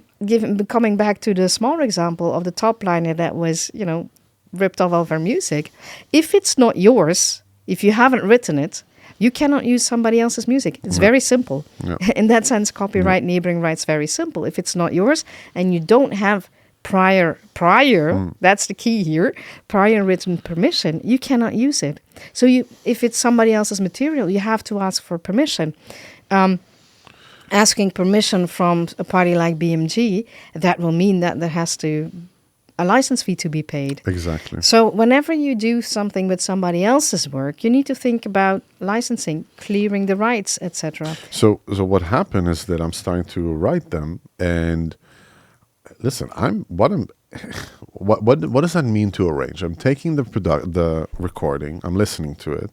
coming back to the smaller example of the top liner that was, ripped off of our music. If it's not yours, if you haven't written it, you cannot use somebody else's music. It's very simple. Yeah. In that sense, copyright, neighboring rights, very simple. If it's not yours and you don't have prior, that's the key here, prior written permission, you cannot use it. So if it's somebody else's material, you have to ask for permission. Asking permission from a party like BMG, that will mean that there has to a license fee to be paid. Exactly. So whenever you do something with somebody else's work, you need to think about licensing, clearing the rights, etc. So what happened is that I'm starting to write them, and listen, what does that mean to arrange? I'm taking the recording, I'm listening to it,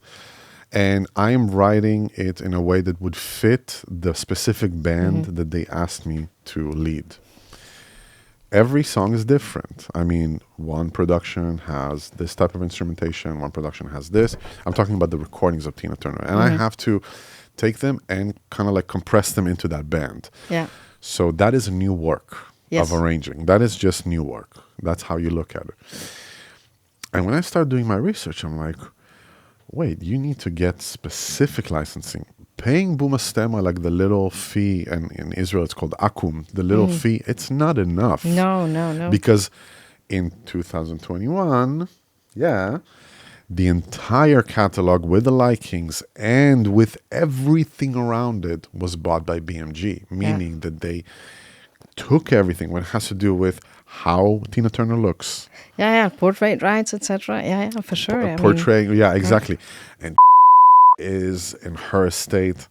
and I am writing it in a way that would fit the specific band that they asked me to lead. Every song is different. I mean, one production has this type of instrumentation, one production has this. I'm talking about the recordings of Tina Turner. And I have to take them and kind of like compress them into that band. Yeah. So that is new work of arranging. That is just new work. That's how you look at it. And when I start doing my research, I'm like, wait, you need to get specific licensing. Paying Bumastema like the little fee, and in Israel it's called akum, the little fee, it's not enough. No. Because in 2021, the entire catalog with the likings and with everything around it was bought by BMG, meaning that they took everything what has to do with how Tina Turner looks. Portrait rights, etc. Yeah, for sure. Portraying, exactly. And is in her estate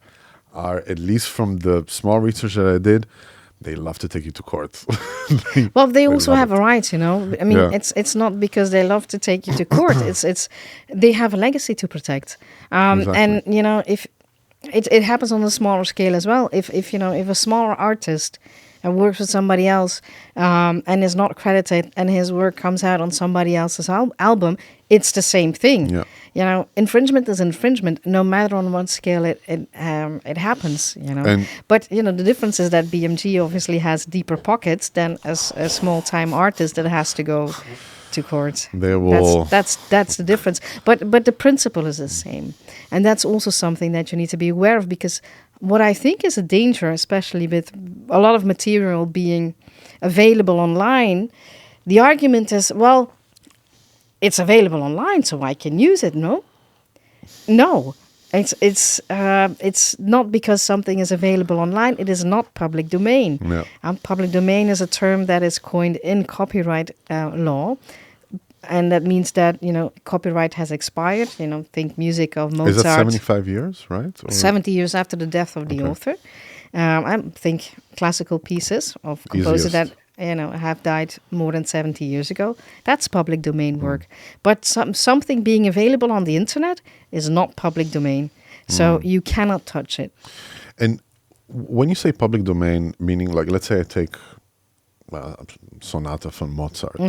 are, at least from the small research that I did, they love to take you to court. Well, they also love have it. a right, I mean, it's not because they love to take you to court. it's they have a legacy to protect. Exactly. And if it happens on a smaller scale as well. If a smaller artist and works with somebody else and is not credited, and his work comes out on somebody else's album, it's the same thing. Yeah. You know, infringement is infringement, no matter on what scale it happens. You know, but you know the difference is that BMG obviously has deeper pockets than a small-time artist that has to go to court. They will. That's the difference. But the principle is the same, and that's also something that you need to be aware of, because what I think is a danger, especially with a lot of material being available online, the argument is, well, it's available online, so I can use it. No, it's not because something is available online. It is not public domain. Yeah. Public domain is a term that is coined in copyright law, and that means that copyright has expired. Think music of Mozart. Is that 75 years, right? Or 70 years after the death of the author. I think classical pieces of composers that have died more than 70 years ago. That's public domain work. But something being available on the internet is not public domain. So you cannot touch it. And when you say public domain, meaning like, let's say I take Sonata from Mozart.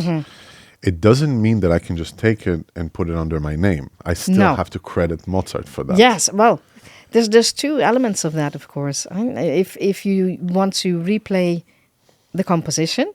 It doesn't mean that I can just take it and put it under my name. I still have to credit Mozart for that. Yes, well, there's two elements of that, of course. If you want to replay the composition,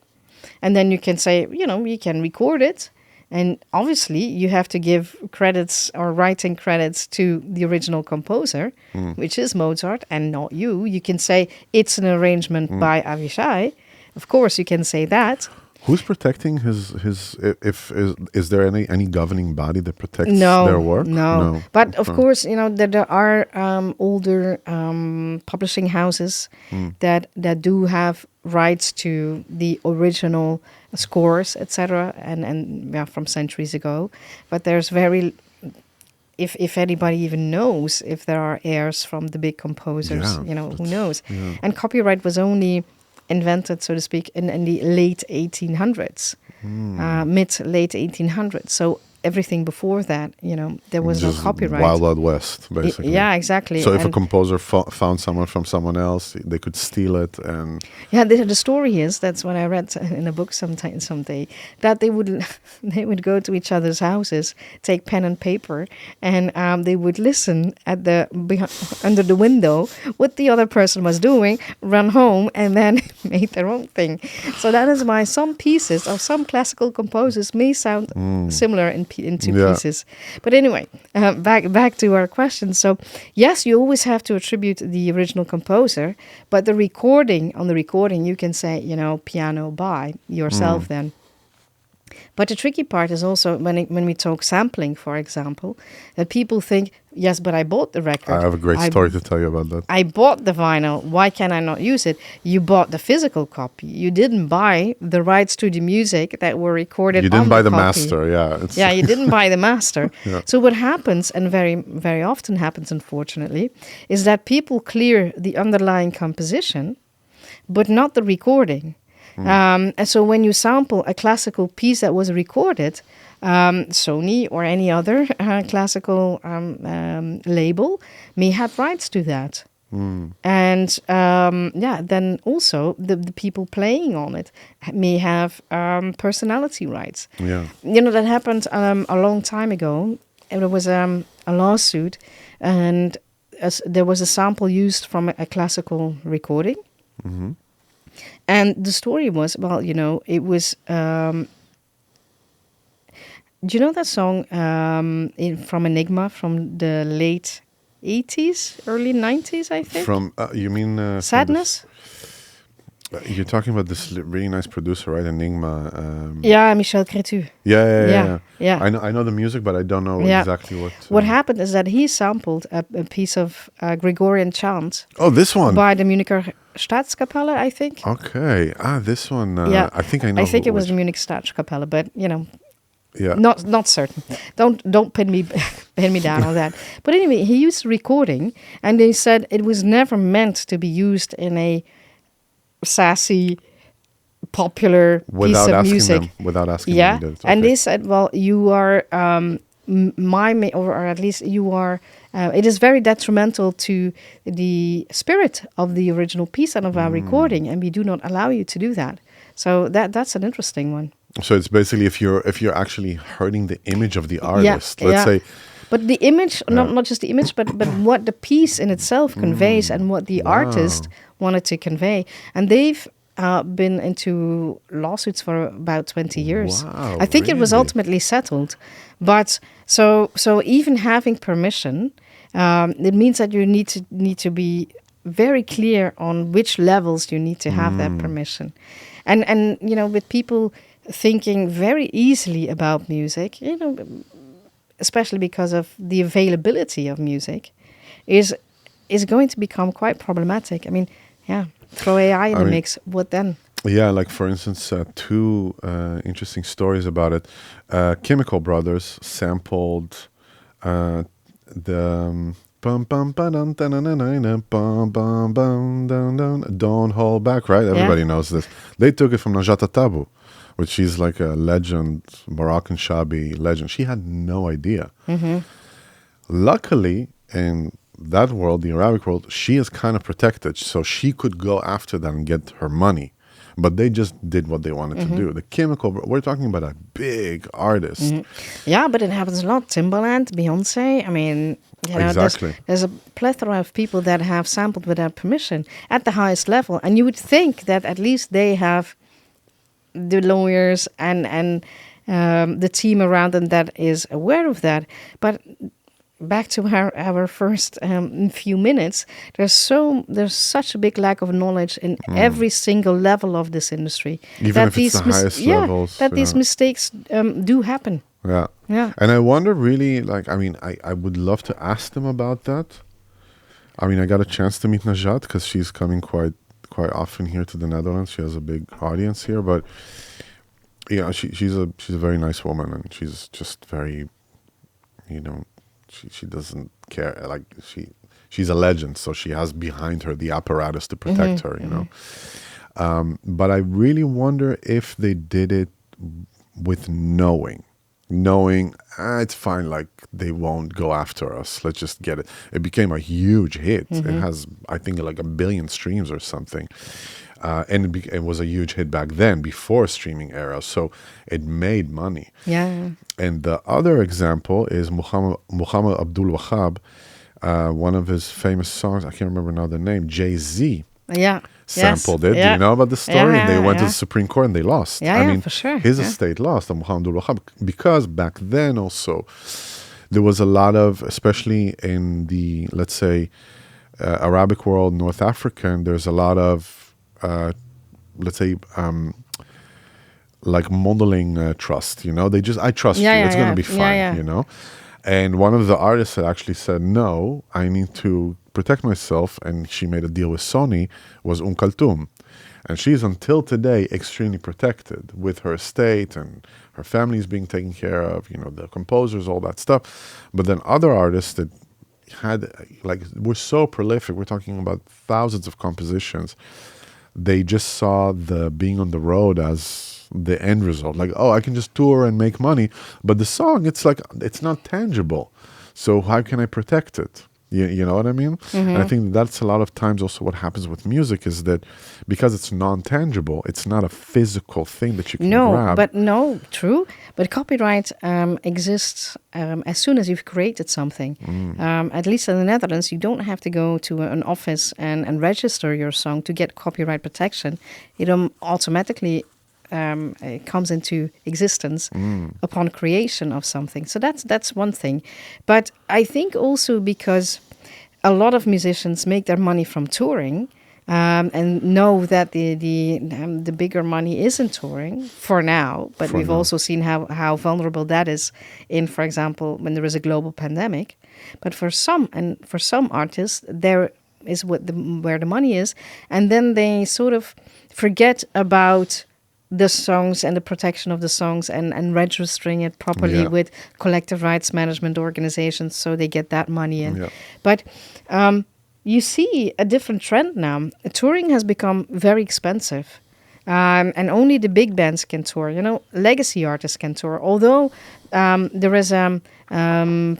and then you can say, you can record it, and obviously you have to give credits or writing credits to the original composer, which is Mozart and not you. You can say it's an arrangement by Avishai. Of course, you can say that. Who's protecting his is there any governing body that protects their work? No. But of course, there are older publishing houses that do have rights to the original scores, etc., and from centuries ago. But there's if anybody even knows if there are heirs from the big composers, who knows? Yeah. And copyright was only invented, so to speak, in the late 1800s, mid-late 1800s. So everything before that, there was no copyright. Wild West, basically. Yeah, exactly. So if a composer found someone from someone else, they could steal it. And yeah, the story is, that's what I read in a book someday, that they would go to each other's houses, take pen and paper, and they would listen at under the window what the other person was doing, run home, and then made their own thing. So that is why some pieces of some classical composers may sound similar in two pieces. But anyway, back to our question. So yes, you always have to attribute the original composer, but on the recording you can say, piano by yourself then. But the tricky part is also when we talk sampling, for example, that people think, yes, but I bought the record. I have a great story to tell you about that. I bought the vinyl. Why can I not use it? You bought the physical copy. You didn't buy the rights to the music that were recorded on the copy. You didn't buy the master, yeah. You didn't buy the master. Yeah. So what happens, and very, very often happens, unfortunately, is that people clear the underlying composition, but not the recording. And so when you sample a classical piece that was recorded, Sony or any other classical label may have rights to that. And then also the people playing on it may have personality rights. Yeah. That happened a long time ago. There was a lawsuit, and there was a sample used from a classical recording. And the story was, it was... do you know that song from Enigma from the late 80s, early 90s, I think? From, you mean... Sadness? You're talking about this really nice producer, right? Enigma. Yeah, Michel Crétu. Yeah. I know the music, but I don't know exactly what... What happened is that he sampled a piece of Gregorian chant. Oh, this one? By the Municher Staatskapelle, I think. Okay. This one, I think I know. I think it was the Munich Staatskapelle, but, yeah. Not certain. Don't pin me down on that. But anyway, he used recording, and they said it was never meant to be used in a sassy, popular piece of music. Without asking them. Okay. And they said, well, you are or at least you are it is very detrimental to the spirit of the original piece and of our recording, and we do not allow you to do that. So that's an interesting one. So it's basically if you're actually hurting the image of the artist. Let's say. But the image, not just the image, but what the piece in itself conveys and what the artist wanted to convey. And they've been into lawsuits for about 20 years. Wow, I think it was ultimately settled. But so even having permission, it means that you need to be very clear on which levels you need to have that permission. And you know, with people thinking very easily about music, you know, especially because of the availability of music, is going to become quite problematic. I mean, throw AI in the mix, what then? Yeah, like for instance, two interesting stories about it. Chemical Brothers sampled the bum bum ba dum bum bum bum dum dum. Don't hold back, right? Everybody knows this. They took it from Najata Tabu, which she's like a legend, Moroccan Shabi legend. She had no idea. Luckily, in that world, the Arabic world, she is kind of protected, so she could go after that and get her money. But they just did what they wanted to do. The Chemical, we're talking about a big artist. Yeah, but it happens a lot. Timbaland, Beyonce, I mean, you know, exactly. there's a plethora of people that have sampled without permission at the highest level. And you would think that at least they have the lawyers and the team around them that is aware of that. But back to our first few minutes, there's such a big lack of knowledge in every single level of this industry. Even if it's the highest levels. That these mistakes do happen. Yeah. Yeah. And I wonder really, like, I mean, I would love to ask them about that. I mean, I got a chance to meet Najat because she's coming quite often here to the Netherlands. She has a big audience here, but you know, she's a very nice woman, and she's just very, you know, she doesn't care. Like she's a legend, so she has behind her the apparatus to protect her, you know. But I really wonder if they did it with knowing it's fine, like they won't go after us, let's just get it. It became a huge hit. It has, I think, like 1 billion streams or something, and it was a huge hit back then, before streaming era, so it made money. And the other example is Muhammad Abdul Wahab, one of his famous songs, I can't remember now the name, Jay-Z sampled it. Do you know about the story? And they went to the Supreme Court and they lost. I mean, for sure. His estate lost, Muhammad Abdul Wahab, because back then also there was a lot of, especially in the, let's say, Arabic world, North African, there's a lot of, let's say, like modeling trust, you know, I trust you, it's going to be fine, you know. And one of the artists had actually said, no, I need to protect myself, and she made a deal with Sony, was Kulthum. And she's until today extremely protected with her estate, and her family is being taken care of, you know, the composers, all that stuff. But then other artists that had, like, were so prolific, we're talking about thousands of compositions, they just saw the being on the road as the end result. Like, oh, I can just tour and make money, but the song, it's like, it's not tangible. So how can I protect it? You know what I mean? And I think that's a lot of times also what happens with music, is that because it's non-tangible, it's not a physical thing that you can grab. True. But copyright exists as soon as you've created something. At least in the Netherlands, you don't have to go to an office and register your song to get copyright protection. It automatically it comes into existence upon creation of something. So that's one thing. But I think also because a lot of musicians make their money from touring, and know that the bigger money is in touring for now. But we've also seen how vulnerable that is in, for example, when there is a global pandemic. But for some artists, there is where the money is, and then they sort of forget about the songs and the protection of the songs and registering it properly with collective rights management organizations, so they get that money in. But you see a different trend now. Touring has become very expensive, and only the big bands can tour. You know, legacy artists can tour, although there is a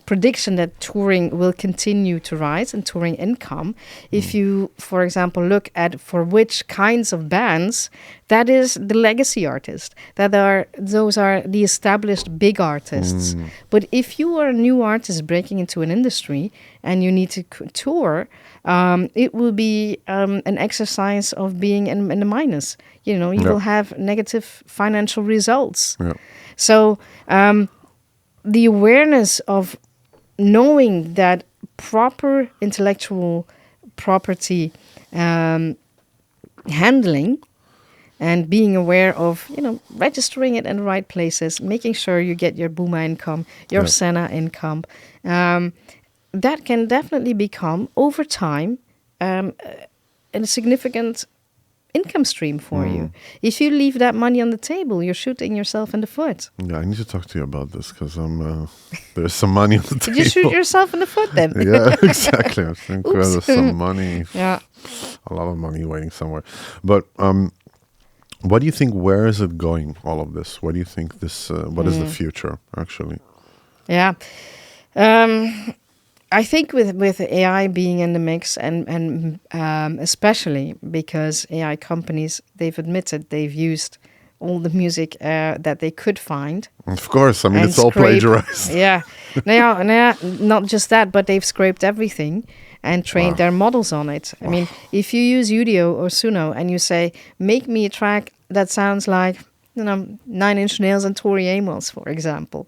prediction that touring will continue to rise and touring income. If you, for example, look at for which kinds of bands, that is the legacy artists. Those are the established big artists. But if you are a new artist breaking into an industry and you need to tour, it will be an exercise of being in the minus. You know, you will have negative financial results. Yeah. So the awareness of knowing that proper intellectual property handling and being aware of, you know, registering it in the right places, making sure you get your Buma income, your Sena income, that can definitely become, over time, a significant income stream for you. If you leave that money on the table, you're shooting yourself in the foot. Yeah, I need to talk to you about this because there's some money on the table. Did you shoot yourself in the foot then? Yeah, exactly. I think there's some money, Yeah. a lot of money waiting somewhere. But what do you think, where is it going, all of this? What do you think this, what is the future, actually? Yeah. I think with AI being in the mix and especially because AI companies, they've admitted they've used all the music that they could find. Of course, I mean, and it's all plagiarized. Yeah. Now, not just that, but they've scraped everything and trained their models on it. I mean, if you use Udio or Suno and you say, make me a track that sounds like, you know, 9 Inch Nails and Tori Amos, for example,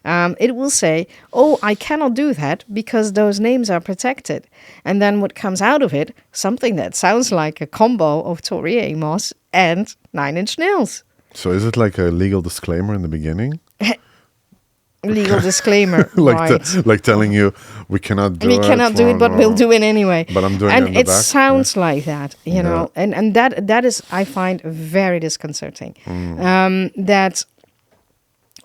it will say, oh, I cannot do that because those names are protected. And then what comes out of it, something that sounds like a combo of Tori Amos and 9 Inch Nails. So is it like a legal disclaimer in the beginning? Legal disclaimer, right. Like telling you, we cannot do it. We cannot do it, but we'll do it anyway. But I'm doing it and in the it back. sounds like that, you know. And that is, I find, very disconcerting. That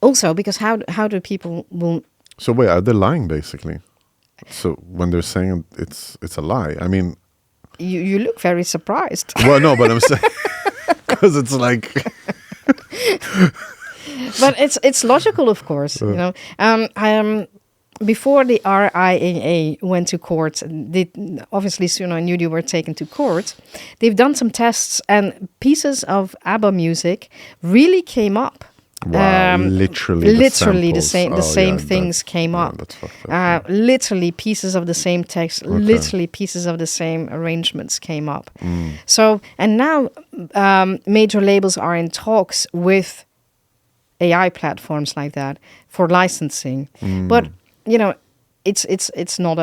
also, because how do people will... So wait, are they lying, basically? So when they're saying it's a lie, I mean... You look very surprised. Well, no, but I'm saying... Because it's like... But it's logical, of course. You know, before the RIAA went to court, obviously Suno and Udio were taken to court. They've done some tests, and pieces of ABBA music really came up. Wow, literally the same things came up. That's fucked up. Literally pieces of the same text, literally pieces of the same arrangements came up. So, and now major labels are in talks with AI platforms like that for licensing. But, you know, it's not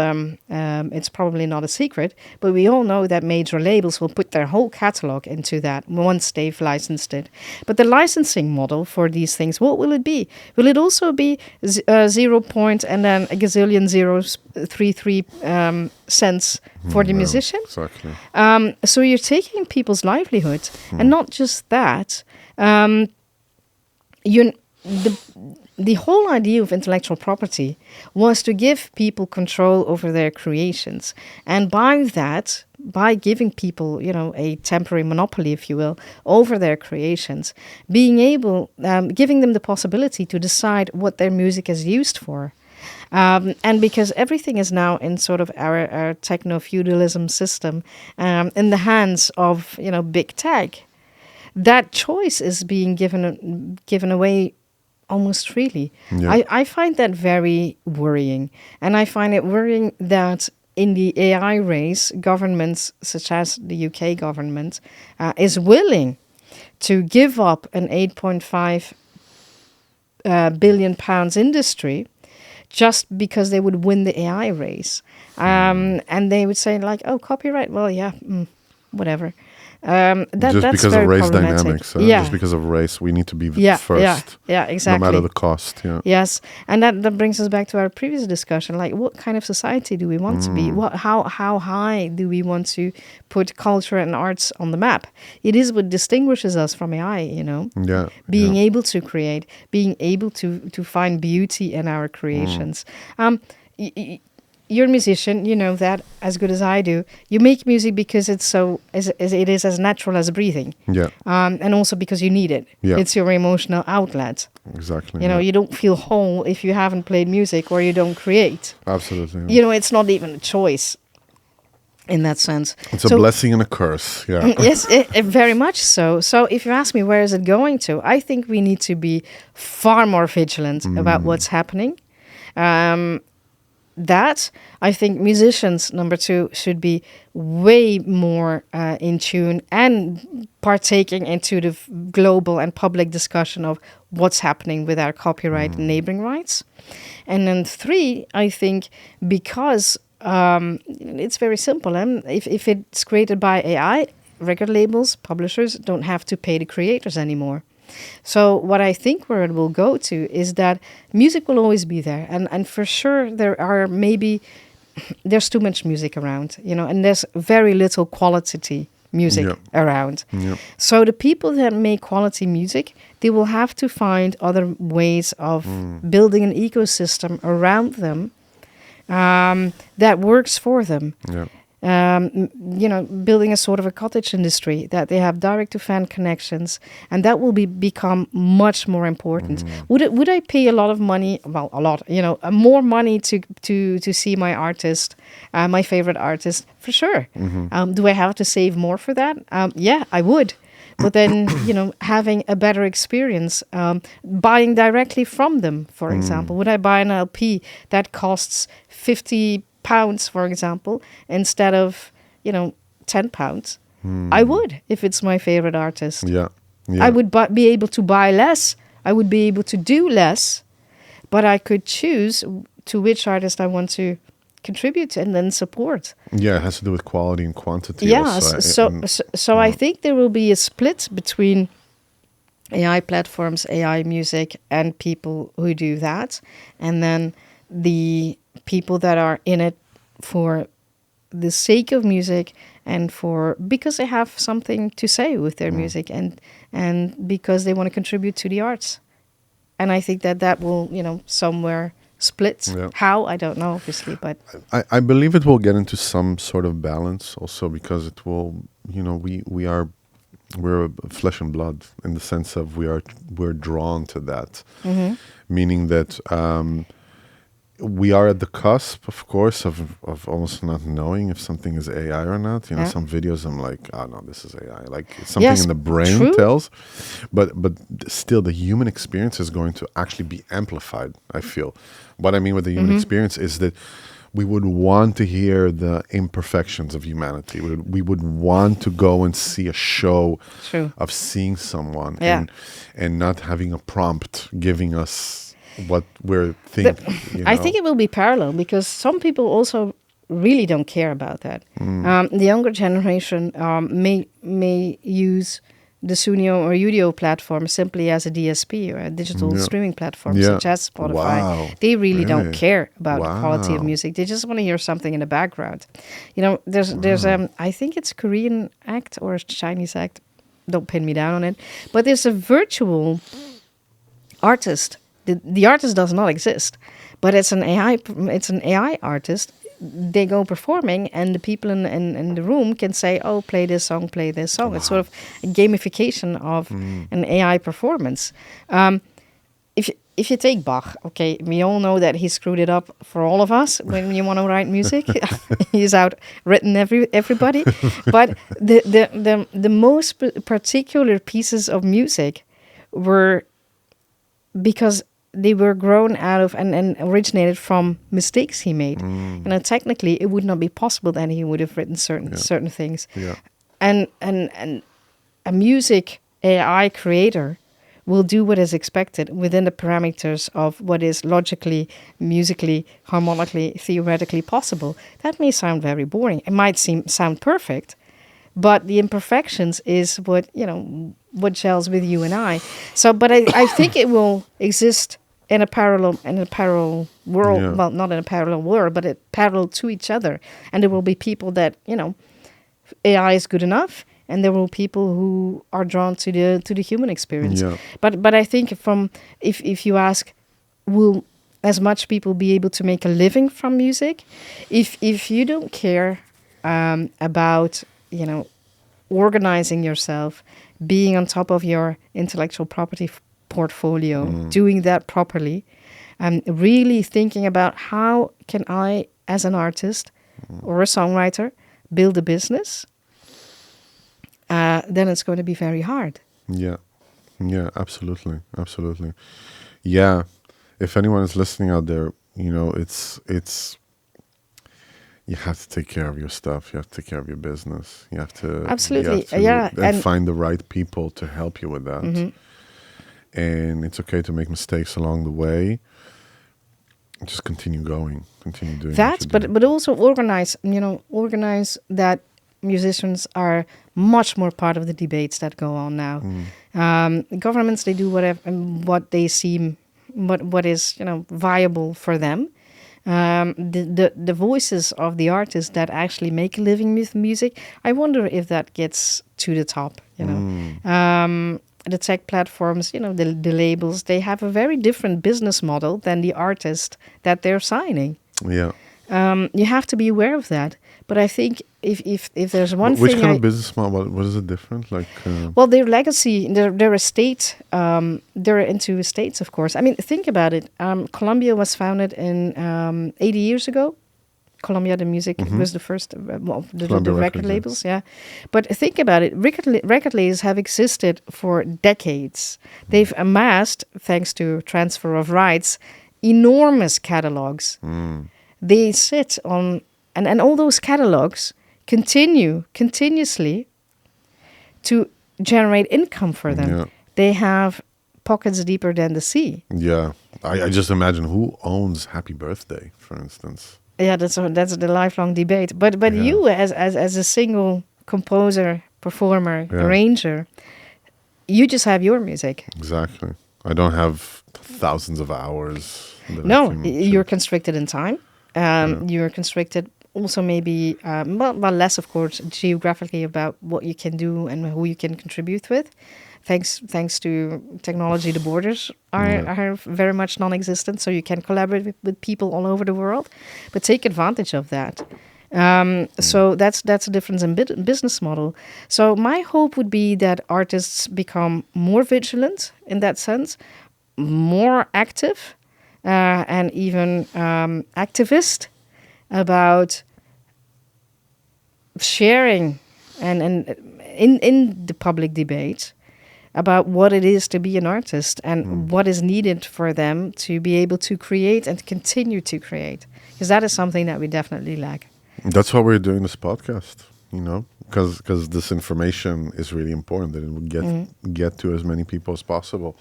it's probably not a secret, but we all know that major labels will put their whole catalog into that once they've licensed it. But the licensing model for these things, what will it be? Will it also be 0 point and then a gazillion zeros, 33 cents for the musician? Exactly. So you're taking people's livelihood, and not just that. The whole idea of intellectual property was to give people control over their creations. And by giving people, you know, a temporary monopoly, if you will, over their creations, giving them the possibility to decide what their music is used for. And because everything is now in sort of our techno-feudalism system, in the hands of, you know, big tech, that choice is being given away almost freely. Yeah. I find that very worrying. And I find it worrying that in the AI race, governments such as the UK government is willing to give up an 8.5 billion pounds industry just because they would win the AI race. And they would say like, oh, copyright, well, yeah, whatever. Just that's because of race dynamics. Yeah. Just because of race, we need to be first. Yeah, exactly. No matter the cost. Yeah. Yes, and that brings us back to our previous discussion. Like, what kind of society do we want to be? How high do we want to put culture and arts on the map? It is what distinguishes us from AI. You know. Yeah. Being able to create, being able to find beauty in our creations. you're a musician, you know that as good as I do. You make music because it's it is as natural as breathing. Yeah. And also because you need it. Yeah. It's your emotional outlet. Exactly. You know, you don't feel whole if you haven't played music or you don't create. Absolutely. You know, it's not even a choice in that sense. It's a blessing and a curse. Yeah. Yes, very much so. So if you ask me where is it going to, I think we need to be far more vigilant about what's happening. That I think musicians, number two, should be way more in tune and partaking into the global and public discussion of what's happening with our copyright and neighboring rights. And then three, I think because it's very simple. If it's created by AI, record labels, publishers don't have to pay the creators anymore. So what I think where it will go to is that music will always be there. And for sure there's too much music around, you know, and there's very little quality music around. Yeah. So the people that make quality music, they will have to find other ways of building an ecosystem around them that works for them. Yeah. You know, building a sort of a cottage industry that they have direct-to-fan connections, and that will become much more important. Would I pay a lot of money? Well, a lot, you know, more money to see my artist, my favorite artist, for sure. Do I have to save more for that? Yeah, I would. But then, you know, having a better experience, buying directly from them, for example. Would I buy an LP that costs £50, for example, instead of, you know, £10? I would, if it's my favorite artist. Yeah. I would be able to buy less. I would be able to do less, but I could choose to which artist I want to contribute and then support. Yeah, it has to do with quality and quantity. Yeah, also. so I think there will be a split between AI platforms, AI music, and people who do that, and then the people that are in it for the sake of music and because they have something to say with their music and because they want to contribute to the arts. And I think that will, you know, somewhere split. Yeah. How, I don't know, obviously, but I believe it will get into some sort of balance also, because it will, you know, we're flesh and blood in the sense of we're drawn to that, meaning that we are at the cusp, of course, of almost not knowing if something is AI or not. You know, some videos I'm like, oh no, this is AI. Like it's something in the brain tells, but still the human experience is going to actually be amplified, I feel. What I mean with the human experience is that we would want to hear the imperfections of humanity. We would want to go and see a show of seeing someone and not having a prompt giving us what we're thinking. I think it will be parallel, because some people also really don't care about that. The younger generation may use the Sunio or Udio platform simply as a DSP or a digital streaming platform, such as Spotify. Wow. They really don't care about the quality of music. They just want to hear something in the background. You know, there's I think it's a Korean act or a Chinese act. Don't pin me down on it. But there's a virtual artist. The artist does not exist, but it's an AI artist. They go performing, and the people in the room can say, "Oh, play this song, play this song." Wow. It's sort of a gamification of an AI performance. If you take Bach, okay, we all know that he screwed it up for all of us when you want to write music. He's outwritten everybody. But the most particular pieces of music were because they were grown out of and originated from mistakes he made. And technically, it would not be possible that he would have written certain things. Yeah. And a music AI creator will do what is expected within the parameters of what is logically, musically, harmonically, theoretically possible. That may sound very boring. It might sound perfect, but the imperfections is what gels with you and I. So, but I think it will exist in a parallel world. Yeah. Well, not in a parallel world, but parallel to each other. And there will be people that AI is good enough, and there will be people who are drawn to the human experience. Yeah. But I think if you ask, will as much people be able to make a living from music. If you don't care about, organizing yourself, being on top of your intellectual property portfolio, doing that properly, and really thinking about how can I, as an artist or a songwriter, build a business, then it's going to be very hard. Yeah. Yeah, absolutely. Absolutely. Yeah. If anyone is listening out there, it's you have to take care of your stuff. You have to take care of your business. You have to Absolutely. and find the right people to help you with that. And it's okay to make mistakes along the way. Just continue going, continue doing that, but also organize that musicians are much more part of the debates that go on now. Governments, they do what they seem, what is viable for them. The voices of the artists that actually make a living with music, I wonder if that gets to the top. The tech platforms, the labels, they have a very different business model than the artist that they're signing. Yeah. You have to be aware of that. But I think if there's one Which thing, kind of business model? What is it different? Like, well, their legacy, their estate, they're into estates, of course. I mean, think about it. Columbia was founded in 80 years ago. Columbia, the music was the first, the record labels, yeah. But think about it. Record labels have existed for decades. They've amassed, thanks to transfer of rights, enormous catalogs. They sit on, and all those catalogs continuously to generate income for them. Yeah. They have pockets deeper than the sea. Yeah. I just imagine who owns Happy Birthday, for instance. Yeah, that's the lifelong debate. But you, as a single composer, performer, arranger, you just have your music. Exactly. I don't have thousands of hours. No, you're constricted in time. You're constricted also maybe, well, less, of course, geographically about what you can do and who you can contribute with. Thanks to technology, the borders are very much non-existent, so you can collaborate with people all over the world. But take advantage of that. So that's a difference in business model. So my hope would be that artists become more vigilant in that sense, more active, and even activist about sharing and in the public debate about what it is to be an artist and what is needed for them to be able to create and continue to create. Because that is something that we definitely lack. That's why we're doing this podcast, because this information is really important, that it would get to as many people as possible.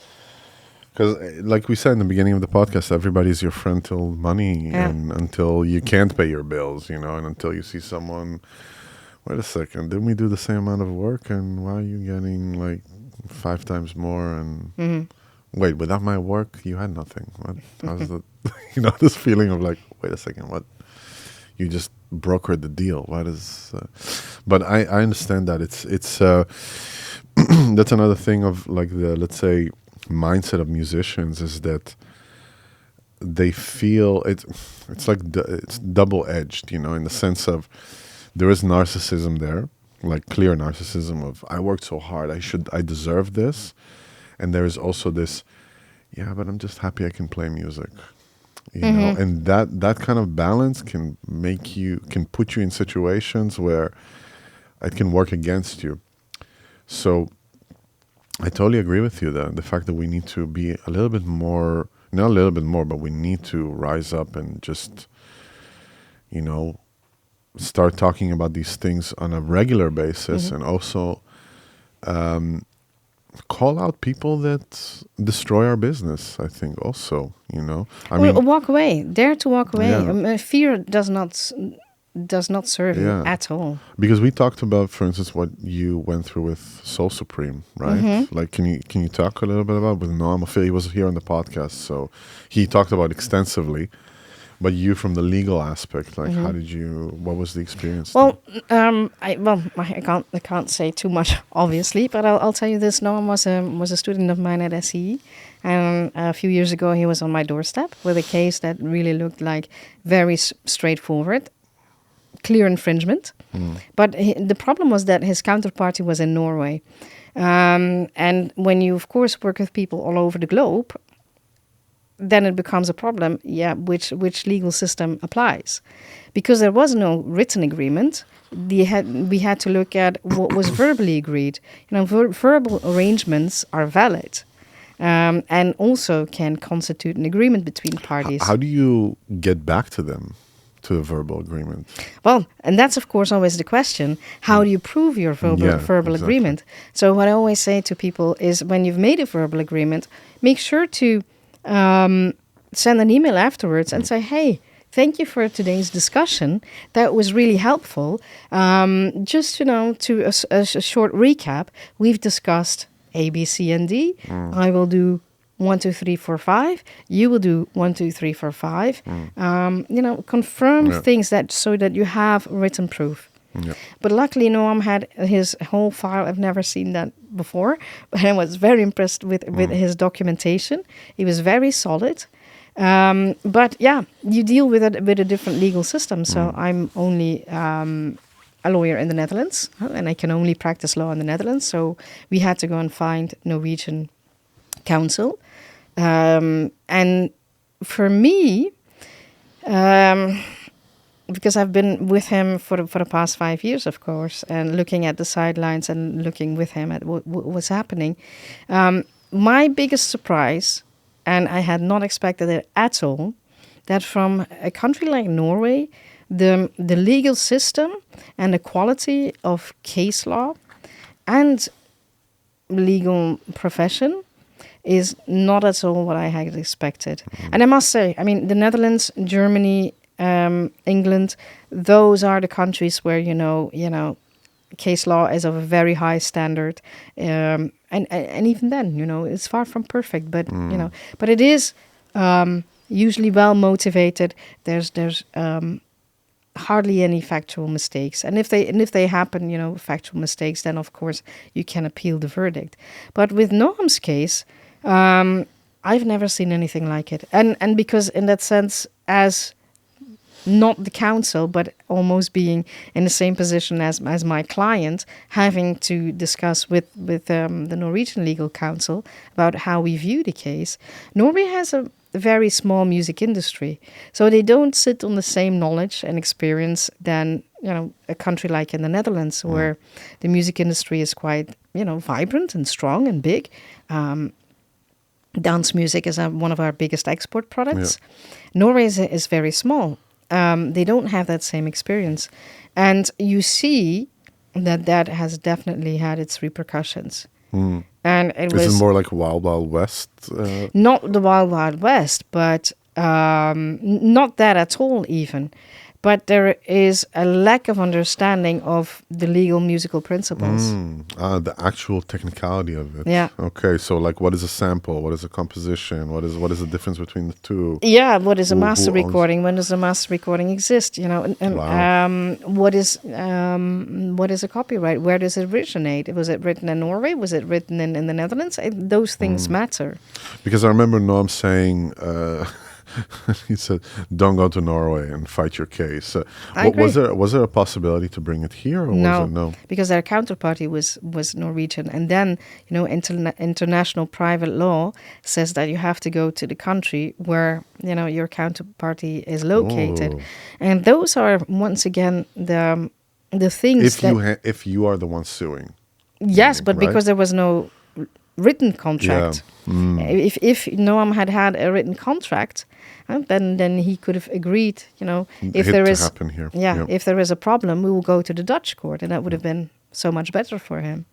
Because like we said in the beginning of the podcast, everybody's your friend till money and until you can't pay your bills, and until you see someone, wait a second, didn't we do the same amount of work and why are you getting like 5 times more? And wait, without my work, you had nothing. What? How's the, this feeling of like, wait a second, what? You just brokered the deal. What is? But I understand that it's that's another thing of like the, let's say, mindset of musicians is that they feel it's like it's double-edged, in the sense of there is narcissism there, like clear narcissism of I worked so hard, I deserve this, and there is also this, but I'm just happy I can play music, know, and that kind of balance can put you in situations where it can work against you. So I totally agree with you that the fact that we need to be a little bit more, not a little bit more, but we need to rise up and just, start talking about these things on a regular basis, and also call out people that destroy our business, I think also, I mean, walk away, dare to walk away. Yeah. Fear does not serve you at all. Because we talked about, for instance, what you went through with Soul Supreme, right? Like, can you talk a little bit about with Noam? He was here on the podcast, so he talked about extensively But you, from the legal aspect, like, how did you? What was the experience? Well, I can't say too much, obviously, but I'll tell you this. Noam was a student of mine at SE, and a few years ago he was on my doorstep with a case that really looked like very straightforward, clear infringement. But the problem was that his counterparty was in Norway, and when you, of course, work with people all over the globe, then it becomes a problem. Yeah, which legal system applies? Because there was no written agreement, we had to look at what was verbally agreed. Verbal arrangements are valid, and also can constitute an agreement between parties. How do you get back to them, to a verbal agreement? Well, and that's of course always the question: how do you prove your verbal exactly. agreement? So what I always say to people is, when you've made a verbal agreement, make sure to send an email afterwards and say, hey, thank you for today's discussion. That was really helpful. Just, to a short recap, we've discussed A, B, C, and D. I will do 1, 2, 3, 4, 5. You will do 1, 2, 3, 4, 5. Confirm things so that you have written proof. Yeah. But luckily, Noam had his whole file. I've never seen that before. But I was very impressed with his documentation. He was very solid. But yeah, you deal with it with a different legal system. So I'm only a lawyer in the Netherlands, and I can only practice law in the Netherlands. So we had to go and find Norwegian counsel. And for me, because I've been with him for the past 5 years, of course, and looking at the sidelines and looking with him at what was happening, my biggest surprise, and I had not expected it at all, that from a country like Norway, the legal system and the quality of case law and legal profession is not at all what I had expected. And I must say, I mean, the Netherlands, Germany, England, those are the countries where, case law is of a very high standard. And even then, it's far from perfect, but, but it is usually well motivated. There's hardly any factual mistakes. And if they happen, factual mistakes, then of course you can appeal the verdict. But with Noam's case, I've never seen anything like it. And because in that sense, as not the counsel, but almost being in the same position as my client, having to discuss with the Norwegian legal counsel about how we view the case. Norway has a very small music industry, so they don't sit on the same knowledge and experience than a country like in the Netherlands, where the music industry is quite vibrant and strong and big. Dance music is one of our biggest export products. Yeah. Norway is very small. They don't have that same experience. And you see that has definitely had its repercussions. And it was... Is it more like Wild Wild West? Not the Wild Wild West, but not that at all even. But there is a lack of understanding of the legal musical principles. The actual technicality of it. Yeah. Okay, so like, what is a sample? What is a composition? What is the difference between the two? Yeah, what is a master recording? When does a master recording exist? Wow. What is a copyright? Where does it originate? Was it written in Norway? Was it written in the Netherlands? Those things matter. Because I remember Noam saying... he said, "Don't go to Norway and fight your case." Was there a possibility to bring it here, or was it no? Because their counterparty was Norwegian, and then international private law says that you have to go to the country where your counterparty is located, and those are once again the things if you are the one suing. Yes, but right? because there was no written contract. If Noam had a written contract, then he could have agreed. If there is happen here. If there is a problem, we will go to the Dutch court, and that would have been so much better for him.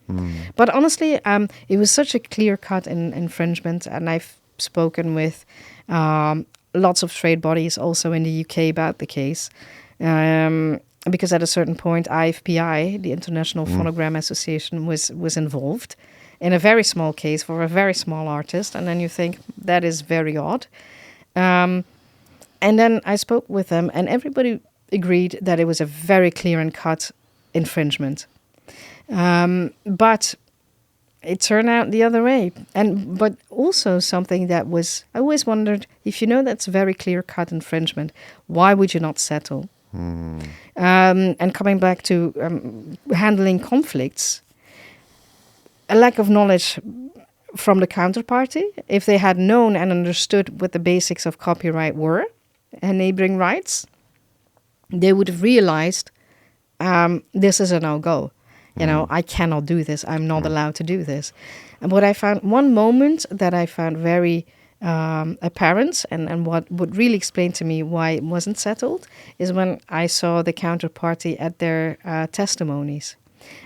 But honestly, it was such a clear-cut infringement, and I've spoken with lots of trade bodies also in the UK about the case. Because at a certain point, IFPI, the International Phonogram Association, was involved in a very small case for a very small artist. And then you think, that is very odd. And then I spoke with them, and everybody agreed that it was a very clear and cut infringement. But it turned out the other way. But also something that was, I always wondered, if you know that's very clear cut infringement, why would you not settle? And coming back to handling conflicts, a lack of knowledge from the counterparty. If they had known and understood what the basics of copyright were and neighboring rights, they would have realized this is a no-go. You know, I cannot do this. I'm not allowed to do this. And what I found, one moment that I found very apparent and what would really explain to me why it wasn't settled is when I saw the counterparty at their testimonies.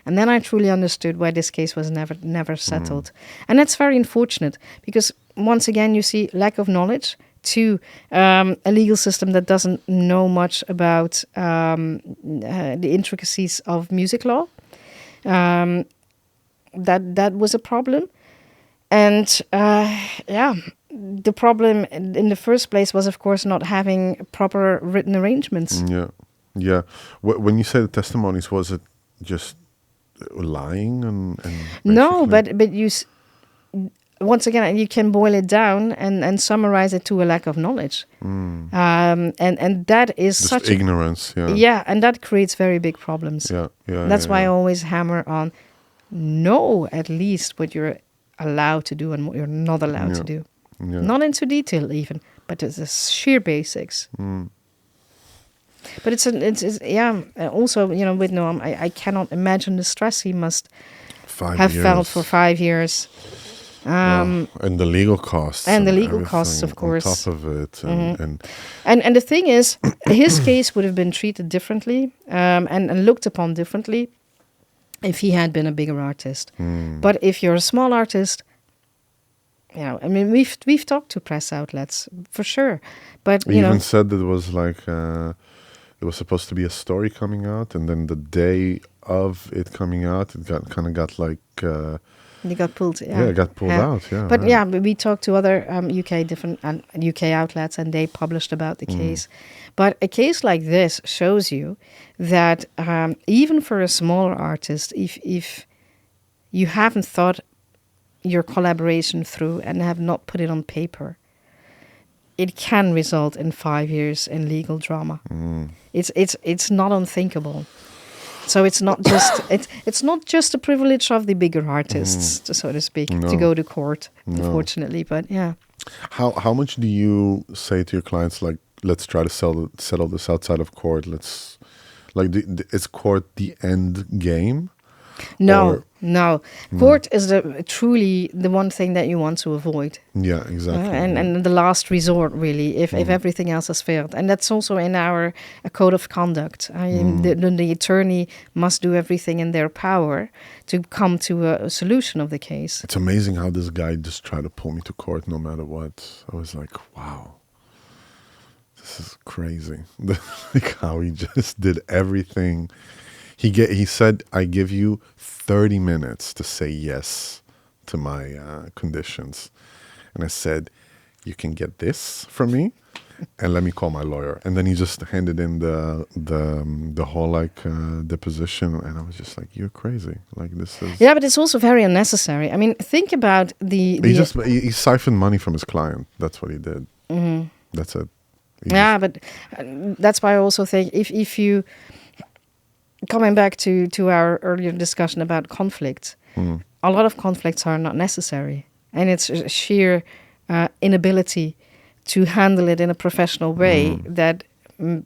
And then I truly understood why this case was never settled. And that's very unfortunate because, once again, you see lack of knowledge to a legal system that doesn't know much about the intricacies of music law. That was a problem. And, the problem in the first place was, of course, not having proper written arrangements. Yeah. When you say the testimonies, was it just lying and no, but once again, you can boil it down and summarize it to a lack of knowledge. And that is just such ignorance. And that creates very big problems. That's why I always hammer on know at least what you're allowed to do and what you're not allowed to do. Not into detail even, but it's the sheer basics. But it's also, with Noam, I cannot imagine the stress he must have felt for 5 years. And the legal costs. And the legal costs, of course. On top of it. And the thing is, his case would have been treated differently and looked upon differently if he had been a bigger artist. But if you're a small artist, we've talked to press outlets for sure, but you even said that it was like it was supposed to be a story coming out, and then the day of it coming out, it got like it got pulled. It got pulled out. But we talked to other UK outlets, and they published about the case. But a case like this shows you that even for a smaller artist, if you haven't thought your collaboration through and have not put it on paper, it can result in 5 years in legal drama. It's not unthinkable. So it's not just it's not just a privilege of the bigger artists, so to speak, to go to court. Unfortunately, but How much do you say to your clients, like, let's try to settle this outside of court? Let's is court the end game? No. Court is truly the one thing that you want to avoid. Yeah, exactly. And the last resort, really, if everything else has failed. And that's also in our code of conduct. The attorney must do everything in their power to come to a solution of the case. It's amazing how this guy just tried to pull me to court no matter what. I was like, wow, this is crazy. Like how he just did everything. He said, I give you 30 minutes to say yes to my conditions. And I said, you can get this from me and let me call my lawyer. And then he just handed in the whole deposition. And I was just like, you're crazy. Like this is... Yeah, but it's also very unnecessary. I mean, think about He siphoned money from his client. That's what he did. That's it. But that's why I also think if you... Coming back to our earlier discussion about conflict, a lot of conflicts are not necessary. And it's a sheer inability to handle it in a professional way that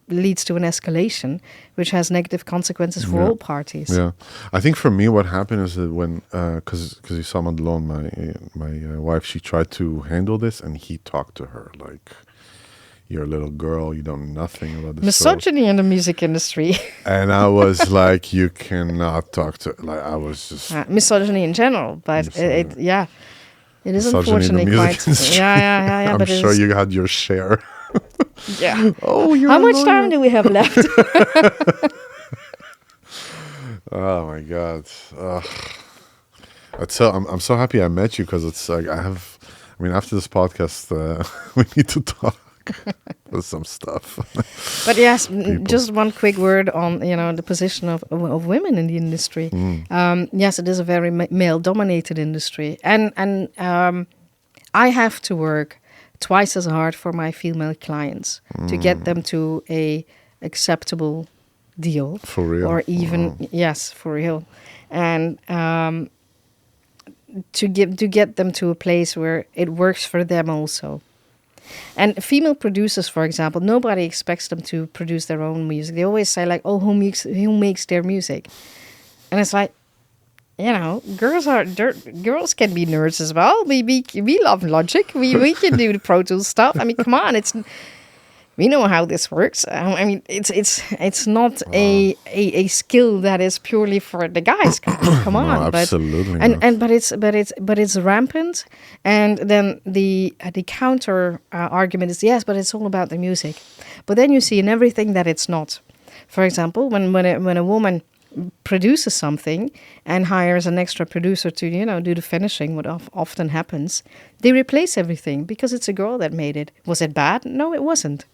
leads to an escalation, which has negative consequences for all parties. Yeah. I think for me what happened is that when, because you saw Madelon, my wife, she tried to handle this and he talked to her like... You're a little girl, you don't know nothing about this. Misogyny in the music industry. And I was like, you cannot talk to... Like, I was just... misogyny in general, but it is misogyny unfortunately in the music quite... industry. Yeah. I'm but sure you had your share. Yeah. Oh, you're How much time do we have left? Oh, my God. I'm so happy I met you because it's like I mean, after this podcast, we need to talk. with some stuff. But yes, People. just one quick word on the position of women in the industry. Yes, it is a very male-dominated industry, and I have to work twice as hard for my female clients to get them to a acceptable deal. For real? Or even yes, for real, and to get them to a place where it works for them also. And female producers, for example, nobody expects them to produce their own music. They always say like, "Oh, who makes their music?" And it's like, girls can be nerds as well. We love Logic. We can do the Pro Tools stuff. I mean, come on, we know how this works. I mean, it's not a skill that is purely for the guys. Come on, No, absolutely and but it's rampant. And then the counter argument is yes, but it's all about the music. But then you see in everything that it's not. For example, when a woman produces something and hires an extra producer to do the finishing, what often happens, they replace everything because it's a girl that made it. Was it bad? No, it wasn't.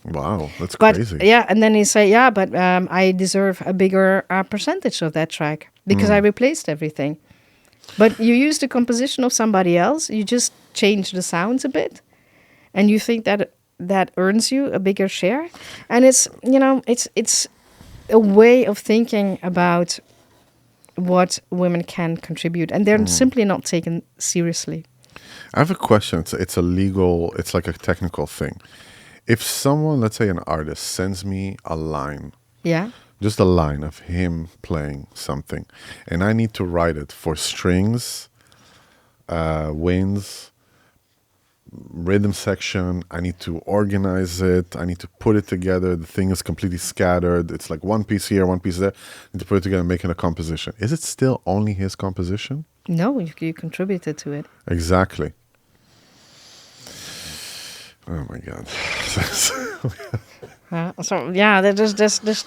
Wow, that's But crazy. yeah, and then they say, yeah, but I deserve a bigger percentage of that track because I replaced everything. But you use the composition of somebody else, you just change the sounds a bit, and you think that earns you a bigger share. And it's it's a way of thinking about what women can contribute, and they're simply not taken seriously. I have a question. It's like a technical thing. If someone, let's say an artist, sends me a line, Yeah. just a line of him playing something, and I need to write it for strings, winds, rhythm section, I need to organize it, I need to put it together, the thing is completely scattered, it's like one piece here, one piece there, I need to put it together and making a composition. Is it still only his composition? No, you contributed to it. Exactly. Oh my God. So yeah, there's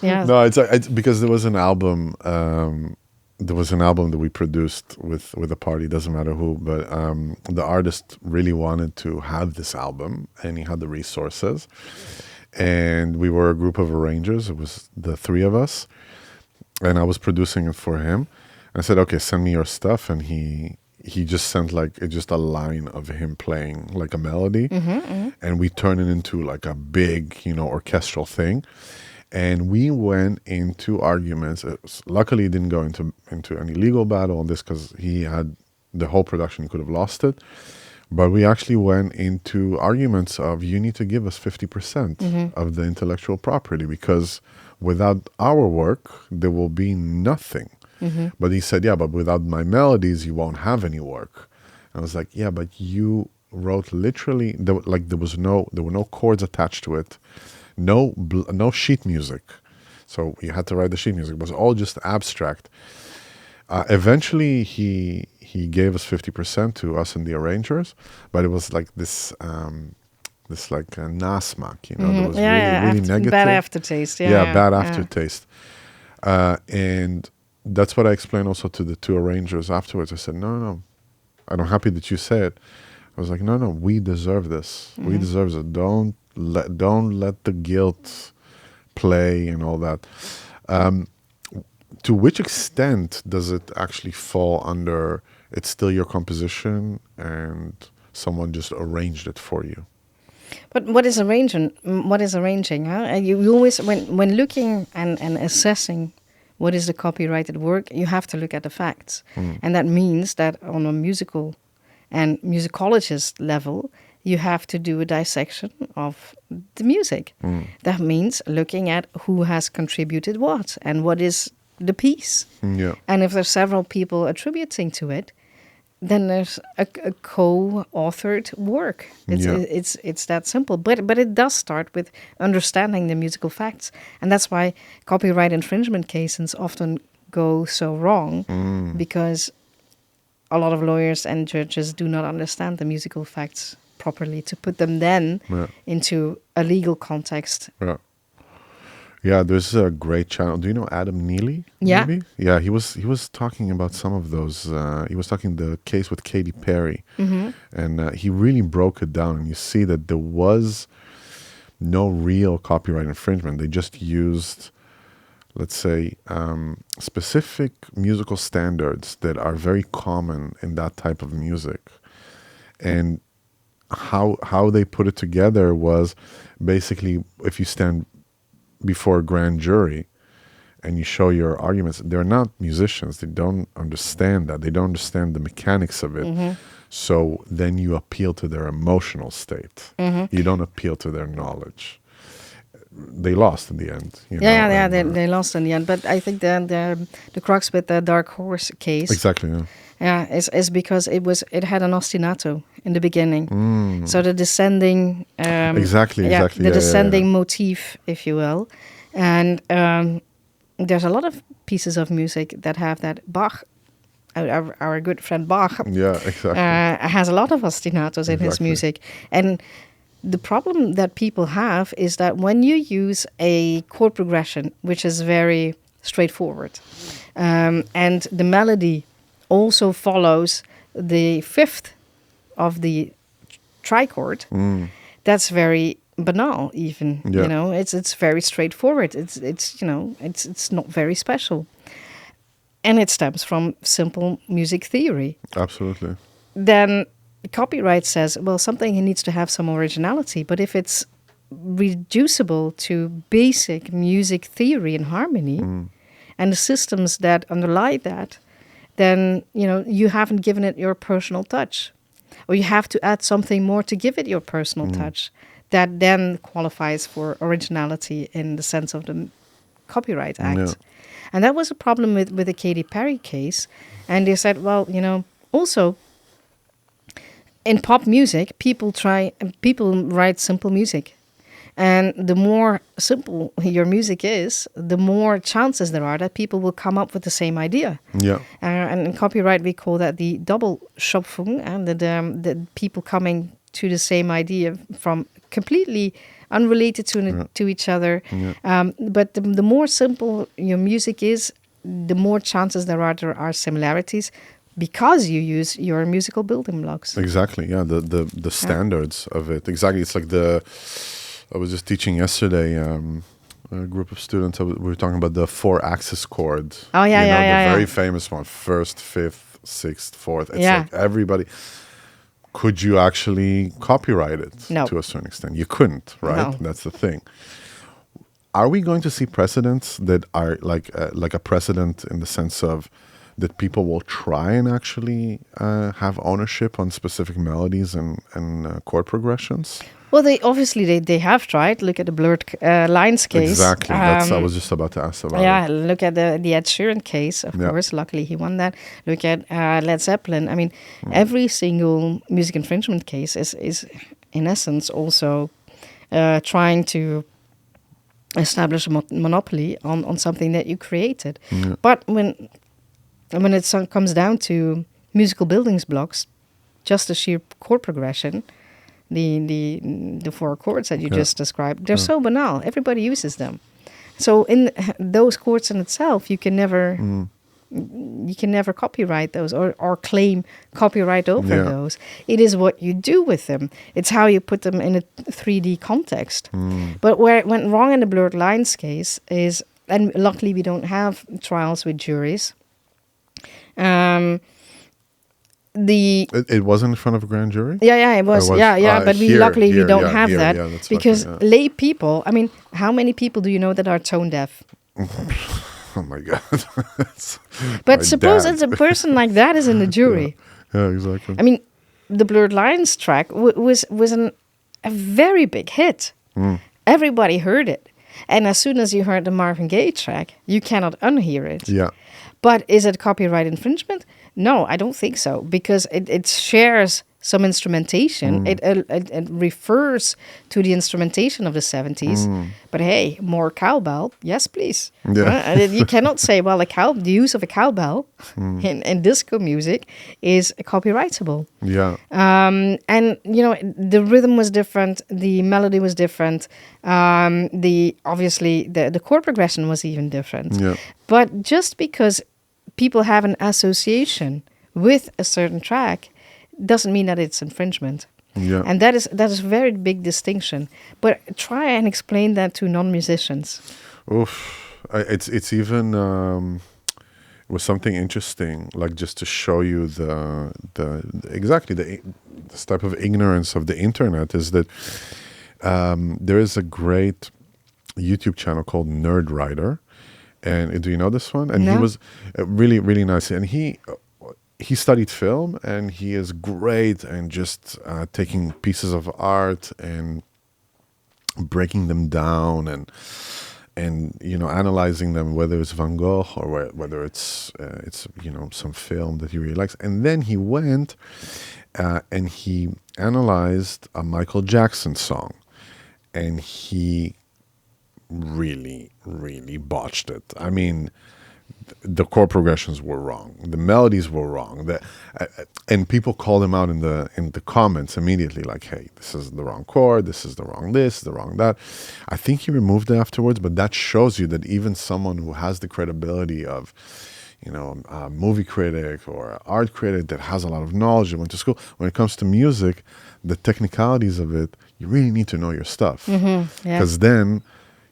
yeah. No, it's because there was an album. There was an album that we produced with a party. Doesn't matter who, but the artist really wanted to have this album, and he had the resources. And we were a group of arrangers. It was the three of us, and I was producing it for him. And I said, "Okay, send me your stuff," and he just sent just a line of him playing like a melody, and we turned it into like a big, orchestral thing. And we went into arguments. Luckily, it didn't go into any legal battle on this because he had the whole production. He could have lost it. But we actually went into arguments of you need to give us 50% of the intellectual property because without our work, there will be nothing. But he said, yeah, but without my melodies, you won't have any work. And I was like, yeah, but you wrote literally, there were no chords attached to it, no sheet music. So you had to write the sheet music. It was all just abstract. Eventually, he gave us 50% to us and the arrangers, but it was like this like a nasmak, that was really negative. Bad aftertaste. Bad aftertaste. And that's what I explained also to the two arrangers afterwards. I said, no, I'm happy that you say it. I was like, no, we deserve this. We deserve it. Don't let the guilt play and all that. To which extent does it actually fall under it's still your composition and someone just arranged it for you? But what is arranging? Huh? You always, when looking and assessing what is the copyrighted work, you have to look at the facts. And that means that on a musical and musicologist level, you have to do a dissection of the music. That means looking at who has contributed what and what is the piece. Yeah. And if there's several people attributing to it, then there's a co-authored work. It's that simple. But it does start with understanding the musical facts. And that's why copyright infringement cases often go so wrong, because a lot of lawyers and judges do not understand the musical facts properly to put them then into a legal context. Yeah, there's a great channel. Do you know Adam Neely? Yeah. Maybe? Yeah, he was talking about some of those. He was talking the case with Katy Perry. And he really broke it down. And you see that there was no real copyright infringement. They just used, let's say, specific musical standards that are very common in that type of music. And how they put it together was basically, if you stand before a grand jury and you show your arguments, they're not musicians. They don't understand that. They don't understand the mechanics of it. So then you appeal to their emotional state. You don't appeal to their knowledge. They lost in the end. They lost in the end. But I think the crux with the Dark Horse case, exactly. Yeah. is because it had an ostinato in the beginning. So the descending, the descending motif, if you will, and there's a lot of pieces of music that have that. Bach, our good friend Bach, has a lot of ostinatos in his music, and the problem that people have is that when you use a chord progression, which is very straightforward, and the melody also follows the fifth of the trichord, that's very banal. Even it's very straightforward. It's not very special, and it stems from simple music theory. Absolutely. Then copyright says, well, something needs to have some originality, but if it's reducible to basic music theory and harmony and the systems that underlie that, then you haven't given it your personal touch, or you have to add something more to give it your personal touch that then qualifies for originality in the sense of the Copyright Act. And that was a problem with the Katy Perry case. And they said, well, also in pop music, people write simple music. And the more simple your music is, the more chances there are that people will come up with the same idea. And in copyright, we call that the double Schöpfung, and the people coming to the same idea from completely unrelated to each other. But the more simple your music is, the more chances there are similarities, because you use your musical building blocks. Exactly, yeah. The standards of it. Exactly. It's like I was just teaching yesterday a group of students. We were talking about the 4-axis chord. The very famous one. First, fifth, sixth, fourth. It's like everybody. Could you actually copyright it to a certain extent? You couldn't, right? No. That's the thing. Are we going to see precedents that are like a precedent in the sense of that people will try and actually have ownership on specific melodies and chord progressions? Well, they have tried. Look at the Blurred Lines case. Exactly. I was just about to ask about it. Yeah, look at the Ed Sheeran case, of course. Luckily, he won that. Look at Led Zeppelin. I mean, every single music infringement case is in essence, also trying to establish a monopoly on something that you created. But when it comes down to musical building blocks, just the sheer chord progression, the 4 chords that you just described, they're so banal. Everybody uses them. So in those chords in itself, you can never copyright those or claim copyright over those. It is what you do with them. It's how you put them in a 3D context. But where it went wrong in the Blurred Lines case is, and luckily we don't have trials with juries. It wasn't in front of a grand jury? Yeah, it was. But we don't have that because lucky, lay people. I mean, how many people do you know that are tone deaf? Oh my God! But suppose it's a person like that is in the jury. Yeah, exactly. I mean, the Blurred Lines track was a very big hit. Everybody heard it, and as soon as you heard the Marvin Gaye track, you cannot unhear it. Yeah. But is it copyright infringement? No, I don't think so, because it shares some instrumentation. It refers to the instrumentation of the 70s. But hey, more cowbell, yes, please. Yeah. You cannot say, well, the use of a cowbell in disco music is copyrightable. Yeah. And the rhythm was different, the melody was different, the chord progression was even different. Yeah. But just because people have an association with a certain track doesn't mean that it's infringement. Yeah. And that is a very big distinction. But try and explain that to non-musicians. Oof. It's even was something interesting, like just to show you this type of ignorance of the internet is that there is a great YouTube channel called Nerd Writer, and do you know this one? And he No. was really, really nice, and he studied film, and he is great, and just taking pieces of art and breaking them down and analyzing them, whether it's Van Gogh or whether it's some film that he really likes. And then he went and he analyzed a Michael Jackson song, and he really, really botched it. I mean, the chord progressions were wrong, the melodies were wrong, and people called him out in the comments immediately, like, "Hey, this is the wrong chord, this is the wrong this, the wrong that." I think he removed it afterwards, but that shows you that even someone who has the credibility of, a movie critic or an art critic that has a lot of knowledge and went to school, when it comes to music, the technicalities of it, you really need to know your stuff, because then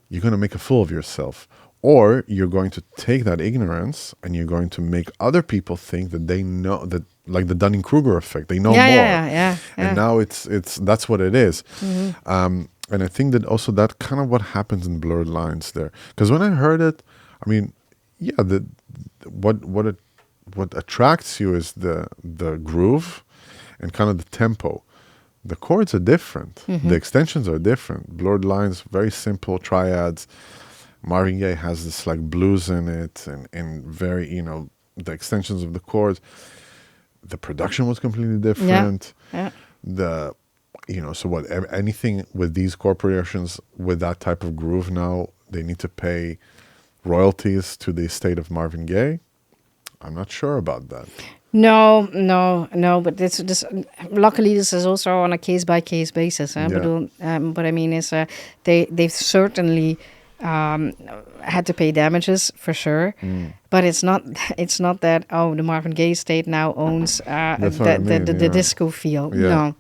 you're going to make a fool of yourself. Or you're going to take that ignorance and you're going to make other people think that they know, that, like the Dunning-Kruger effect, they know more. Yeah. And now it's that's what it is. And I think that also that kind of what happens in Blurred Lines there. Because when I heard it, I mean, yeah, what attracts you is the groove and kind of the tempo. The chords are different. The extensions are different. Blurred Lines, very simple triads. Marvin Gaye has this like blues in it, and very, the extensions of the chords. The production was completely different. Yeah. Anything with these corporations with that type of groove now, they need to pay royalties to the estate of Marvin Gaye. I'm not sure about that. No, but this luckily this is also on a case by case basis. Yeah. But I mean, is they've certainly had to pay damages for sure, but it's not that the Marvin Gaye estate now owns the disco field. Yeah.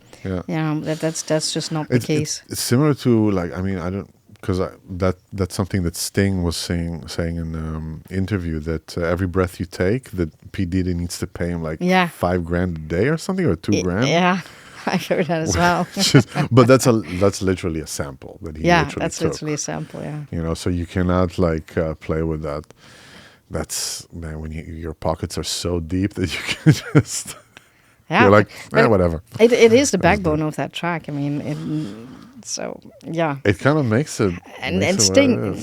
No, that's just not the case. It's similar to, like, I mean, I don't, because that's something that Sting was saying in an interview, that every breath you take, that P. Diddy needs to pay him like $5,000 a day or something, or $2,000. Yeah. I've heard that as well. But that's literally a sample that he literally a sample. Yeah. So you cannot play with that. That's, man, when your pockets are so deep that you can just you're like, whatever. It is the backbone of that track. I mean, it kind of makes it. And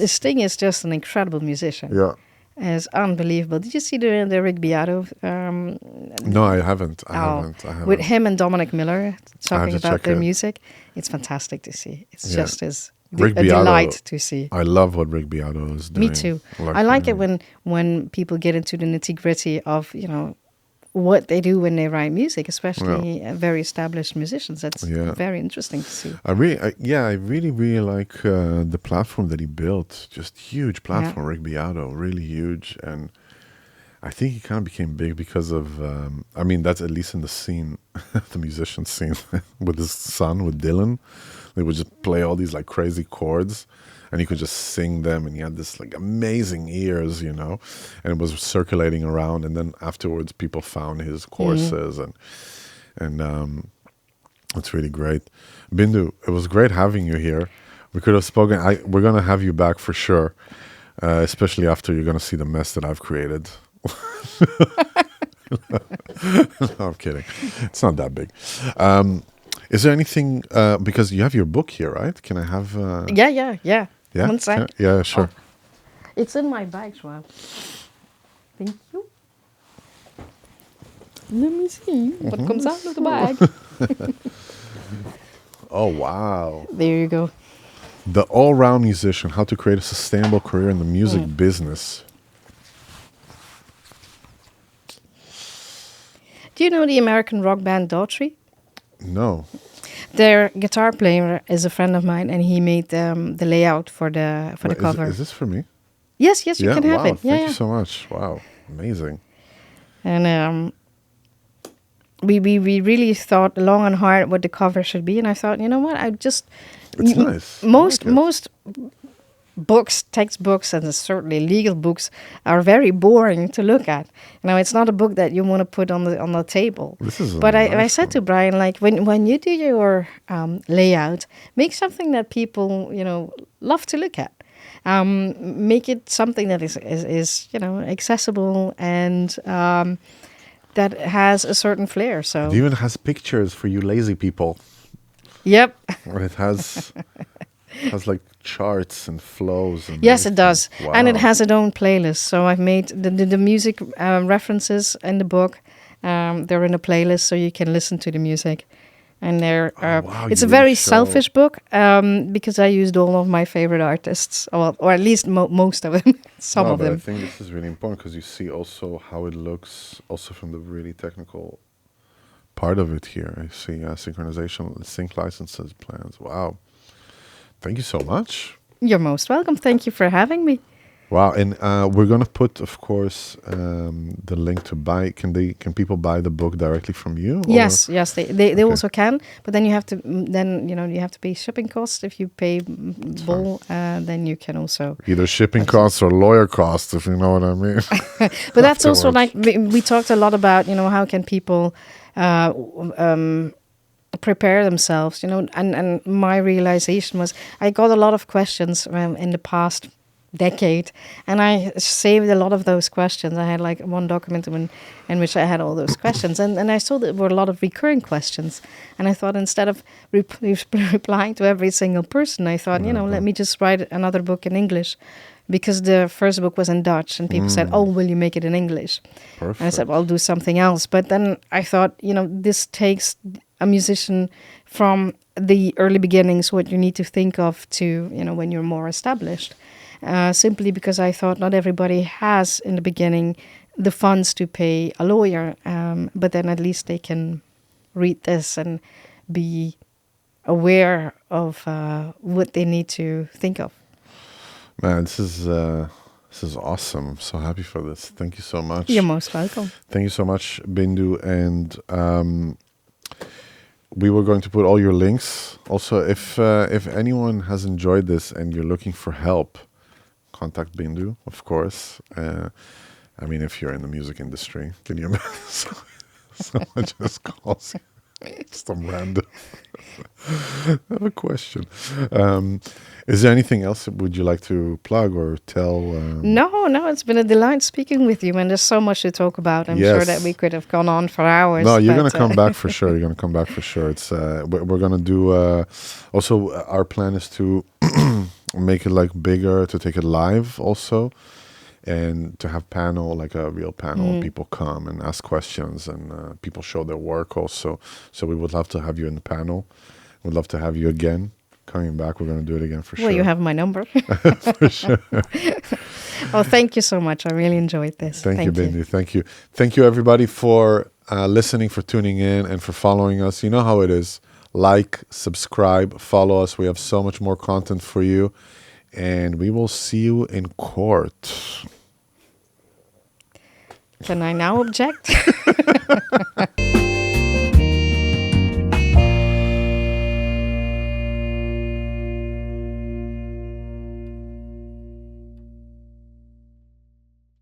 Sting is just an incredible musician. Yeah. It's unbelievable. Did you see the Rick Beato? No, I haven't. I haven't. With him and Dominic Miller talking about their music. It's fantastic to see. It's just a delight to see. I love what Rick Beato is doing. Me too. I like it when people get into the nitty-gritty of, what they do when they write music, especially very established musicians. That's very interesting to see. I really, really like the platform that he built. Just huge platform, Rick Beato, really huge. And I think he kind of became big because of, that's at least in the scene, the musician scene, with his son, with Dylan. They would just play all these like crazy chords, and he could just sing them, and he had this like amazing ears, and it was circulating around. And then afterwards, people found his courses, and it's really great. Bindu, it was great having you here. We could have spoken. We're gonna have you back for sure, especially after you're gonna see the mess that I've created. No, I'm kidding. It's not that big. Is there anything, because you have your book here, right? Can I have... Yeah. One sec. Yeah, sure. It's in my bag, Joao. Thank you. Let me see what comes out of the bag. Oh, wow. There you go. The All-Round Musician, How to Create a Sustainable Career in the Music Business. Do you know the American rock band Daughtry? No. Their guitar player is a friend of mine, and he made the layout for the cover. Is this for me? Yes, you can have it. Thank you so much. Wow, amazing. And we really thought long and hard what the cover should be, and I thought, you know what, I just It's nice. I most like it. most books, textbooks, and certainly legal books are very boring to look at. It's not a book that you want to put on the table. This is a But I nice said to one. Brian, like, when you do your layout, make something that people love to look at. Make it something that is accessible and that has a certain flair. It So, even has pictures for you lazy people. yep. Or it has like charts and flows and Yes, it everything. does. And it Wow. has its own playlist. So I've made the music references in the book. They're in a playlist so you can listen to the music. And Wow, it's you a really very show. selfish book because I used all of my favorite artists, or at least most of them, some No, of but I them. think this is really important because you see also how it looks also from the really technical part of it here. I see synchronization, sync licenses, plans. Wow. Thank you so much. You're most welcome. Thank you for having me. Wow, and we're gonna put, of course, the link to buy. Can people buy the book directly from you? Or? Yes, they Okay. also can, but then you have to you have to pay shipping costs. If you pay full, then you can also. Either shipping costs or lawyer costs, if you know what I mean. But that's also Afterwards. like we talked a lot about how can people uh, prepare themselves, and my realization was I got a lot of questions in the past decade, and I saved a lot of those questions. I had like one document in which I had all those questions, and I saw there were a lot of recurring questions, and I thought instead of replying to every single person, I thought, let me just write another book in English, because the first book was in Dutch, and people said, "Oh, will you make it in English?" Perfect. And I said, "Well, I'll do something else." But then I thought, this takes a musician from the early beginnings, what you need to think of to, when you're more established. Simply because I thought not everybody has in the beginning the funds to pay a lawyer, but then at least they can read this and be aware of what they need to think of. Man, this is awesome. I'm so happy for this. Thank you so much. You're most welcome. Thank you so much, Bindu. And we were going to put all your links. Also, if anyone has enjoyed this and you're looking for help, contact Bindu, of course. I mean, if you're in the music industry, can you imagine? Someone just calls you. Some random. I have a question. Is there anything else that would you like to plug or tell? No, it's been a delight speaking with you, and there's so much to talk about. I'm sure Yes. that we could have gone on for hours. No, you're but, gonna come back for sure. You're gonna come back for sure. It's we're gonna do. Also, our plan is to make it like bigger, to take it live also, and to have panel, like a real panel. And people come and ask questions, and people show their work also. So we would love to have you in the panel. We'd love to have you again. Coming back, we're going to do it again for sure. Well, you have my number. For sure. Well, thank you so much. I really enjoyed this. Thank you, Bindu. Thank you. Thank you, everybody, for listening, for tuning in, and for following us. You know how it is. Like, subscribe, follow us. We have so much more content for you. And we will see you in court. Can I now object?